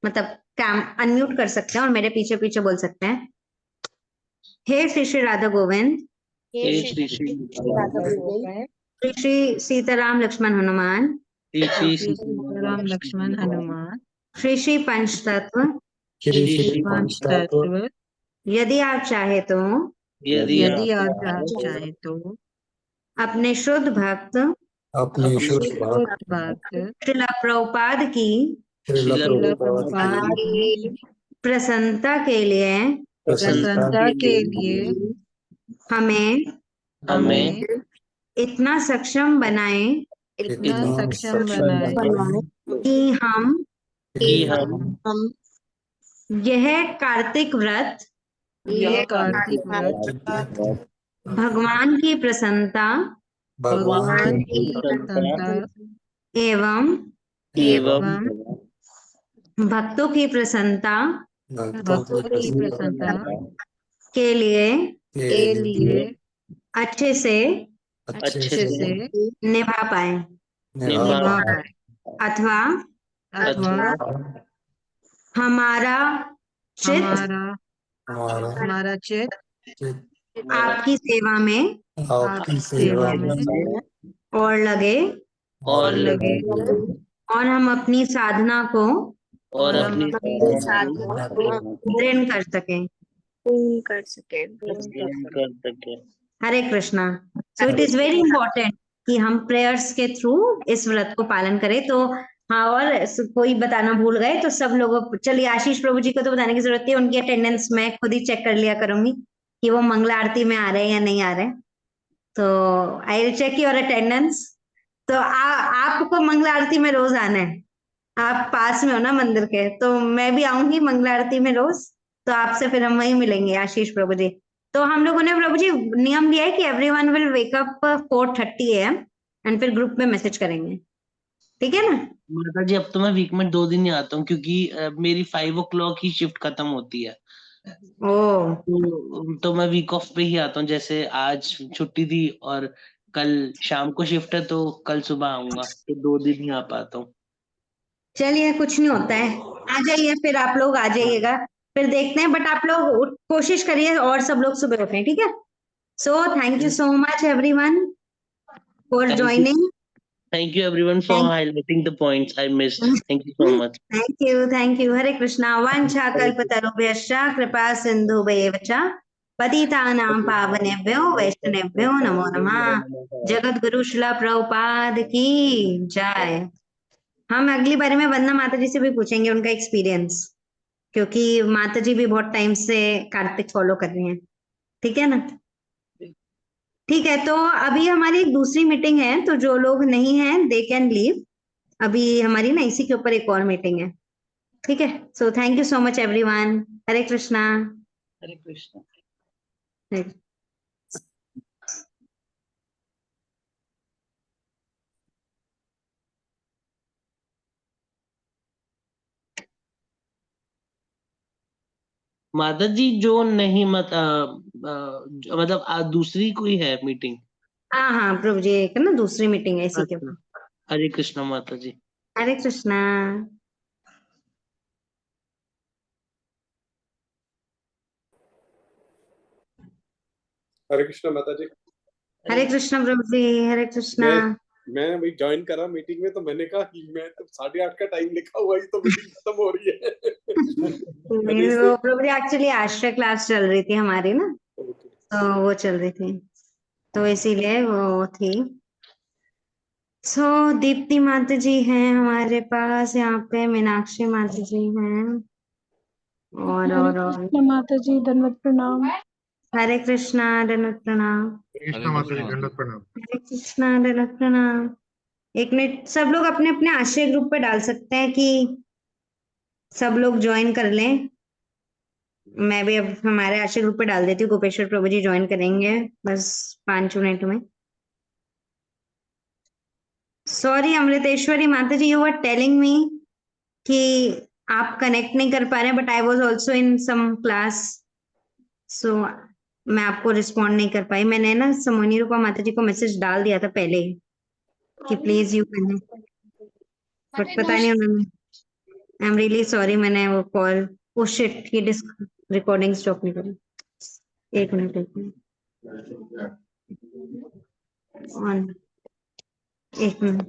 मतलब कैम अनम्यूट कर सकते हैं और मेरे पीछे पीछे बोल सकते हैं, हे श्री श्री राधा गोविंद, हे श्री श्री राधा गोविंद, श्री श्री सीताराम लक्ष्मण हनुमान, श्री श्री श्री सीताराम लक्ष्मण हनुमान, श्री श्री पंचतत्व, श्री श्री श्री पांच तत्व, यदि आप चाहे तो यदि यदि आप चाहे तो अपने शुद्ध भक्त अपने शुद्ध शुद्ध भक्त श्रीला प्रभुपाद की श्रील श्रील प्रभुपाद की प्रसन्नता के लिए प्रसन्नता के लिए हमें हमें इतना सक्षम बनाए इतना सक्षम बनाए कि हम कि हम यह कार्तिक व्रत यह कार्तिक व्रत भगवान की प्रसन्नता भगवान की प्रसन्नता एवं एवं भक्तों की प्रसन्नता भक्तों की प्रसन्नता के लिए अच्छे से अच्छे से निभा पाए निभा पाए अथवा अथवा हमारा चित हमारा चित्त आपकी सेवा में आपकी सेवा में और लगे और और हम अपनी साधना को और अपनी दृढ़ कर सकें। कर सके। कर सके। Hare Krishna. So it is very important कि हम प्रेयर्स के थ्रू इस व्रत को पालन करें। तो हाँ, और कोई बताना भूल गए तो सब लोगों, चलिए आशीष प्रभु जी को तो बताने की जरूरत है, उनकी अटेंडेंस मैं खुद ही चेक कर लिया करूंगी कि वो मंगला आरती में आ रहे हैं या नहीं आ रहे। तो I will check your attendance. तो आपको मंगला आरती में रोज आना है, आप पास में हो ना मंदिर के, तो मैं भी आऊंगी मंगला आरती में रोज, तो आपसे फिर हम वहीं मिलेंगे आशीष प्रभु जी। तो हम लोगों ने प्रभु जी नियम दिया है कि everyone will wake up 4:30 AM and फिर ग्रुप में मैसेज करेंगे, ठीक है ना? माता जी अब तो मैं वीक में 2 दिन ही आता हूँ क्योंकि मेरी 5 o'clock ही शिफ्ट खत्म होती है। ओ तो मैं वीक ऑफ पे ही आता हूँ, जैसे आज छुट्टी थी और कल शाम को शिफ्ट है तो कल सुबह आऊंगा, तो 2 दिन ही आ पाता हूँ। चलिए, कुछ नहीं होता है, आ जाइए, फिर आप लोग आ जाइएगा, फिर देखते हैं। बट आप लोग कोशिश करिए और सब लोग सुबह उठें, ठीक है? So thank you so much everyone for Thank you. Joining. Thank you everyone for highlighting the points I missed. Thank you so much. Thank you. Hare Krishna. वांछा कल्पतरुभ्यश्च कृपा सिन्धुभ्येव च पतितानां पावनेभ्यो वैष्णवेभ्यो नमो नमः। जगत गुरु श्रील प्रभुपाद की जय। हम अगली बारी में वंदना माता जी से भी पूछेंगे उनका एक्सपीरियंस, क्योंकि माता जी भी बहुत टाइम से कार्तिक फॉलो कर रही हैं, ठीक है ना? ठीक है, तो अभी हमारी एक दूसरी मीटिंग है, तो जो लोग नहीं हैं दे कैन लीव। अभी हमारी ना इसी के ऊपर एक और मीटिंग है, ठीक है? So thank you so much everyone. Hare Krishna. Hare Krishna. माता जी जो नहीं मतलब दूसरी कोई है मीटिंग? हाँ हाँ प्रभु जी, एक ना दूसरी मीटिंग है इसी के ऊपर। हरे कृष्णा माता जी। हरे कृष्णा। हरे कृष्णा माता जी। हरे कृष्णा प्रभु जी। हरे कृष्णा। मैं वही ज्वाइन करा मीटिंग में, तो मैंने कहा कि मैं तो 8:30 का टाइम लिखा हुआ है, तो मीटिंग खत्म हो रही है। प्रभु जी एक्चुअली आश्रय क्लास चल रही थी हमारी ना, तो वो चल रही थी। तो इसीलिए वो थी। सो दीप्ति माता जी हैं हमारे पास यहाँ पे, मीनाक्षी माता जी हैं, और हरे और कृष्ण माता जी, दंडवत प्रणाम। हरे कृष्णा, दंडवत प्रणाम। कृष्णा माता जी, दंडवत प्रणाम। हरे कृष्णा, दंडवत प्रणाम। एक मिनट, सब लोग अपने अपने आश्रय ग्रुप पे डाल सकते हैं कि सब लोग ज्वाइन कर लें। मैं भी अब हमारे आश्रय ग्रुप पे डाल देती हूँ, गोपेश्वर प्रभु जी ज्वाइन करेंगे बस 5 मिनट में। सॉरी अमृतेश्वरी माता जी, यू वर टेलिंग मी कि आप कनेक्ट नहीं कर पा रहे, but I was also in some class, so मैं आपको रिस्पॉन्ड नहीं कर पाई। मैंने ना समोनी रूपा माता जी को मैसेज डाल दिया था पहले ही कि प्लीज यू कनेक्ट, बट पता नहीं उन्होंने। आई एम रियली सॉरी, मैंने वो कॉल, ओ शिट, ये रिकॉर्डिंग स्टॉप नहीं करी। एक मिनट ऑन, एक मिनट।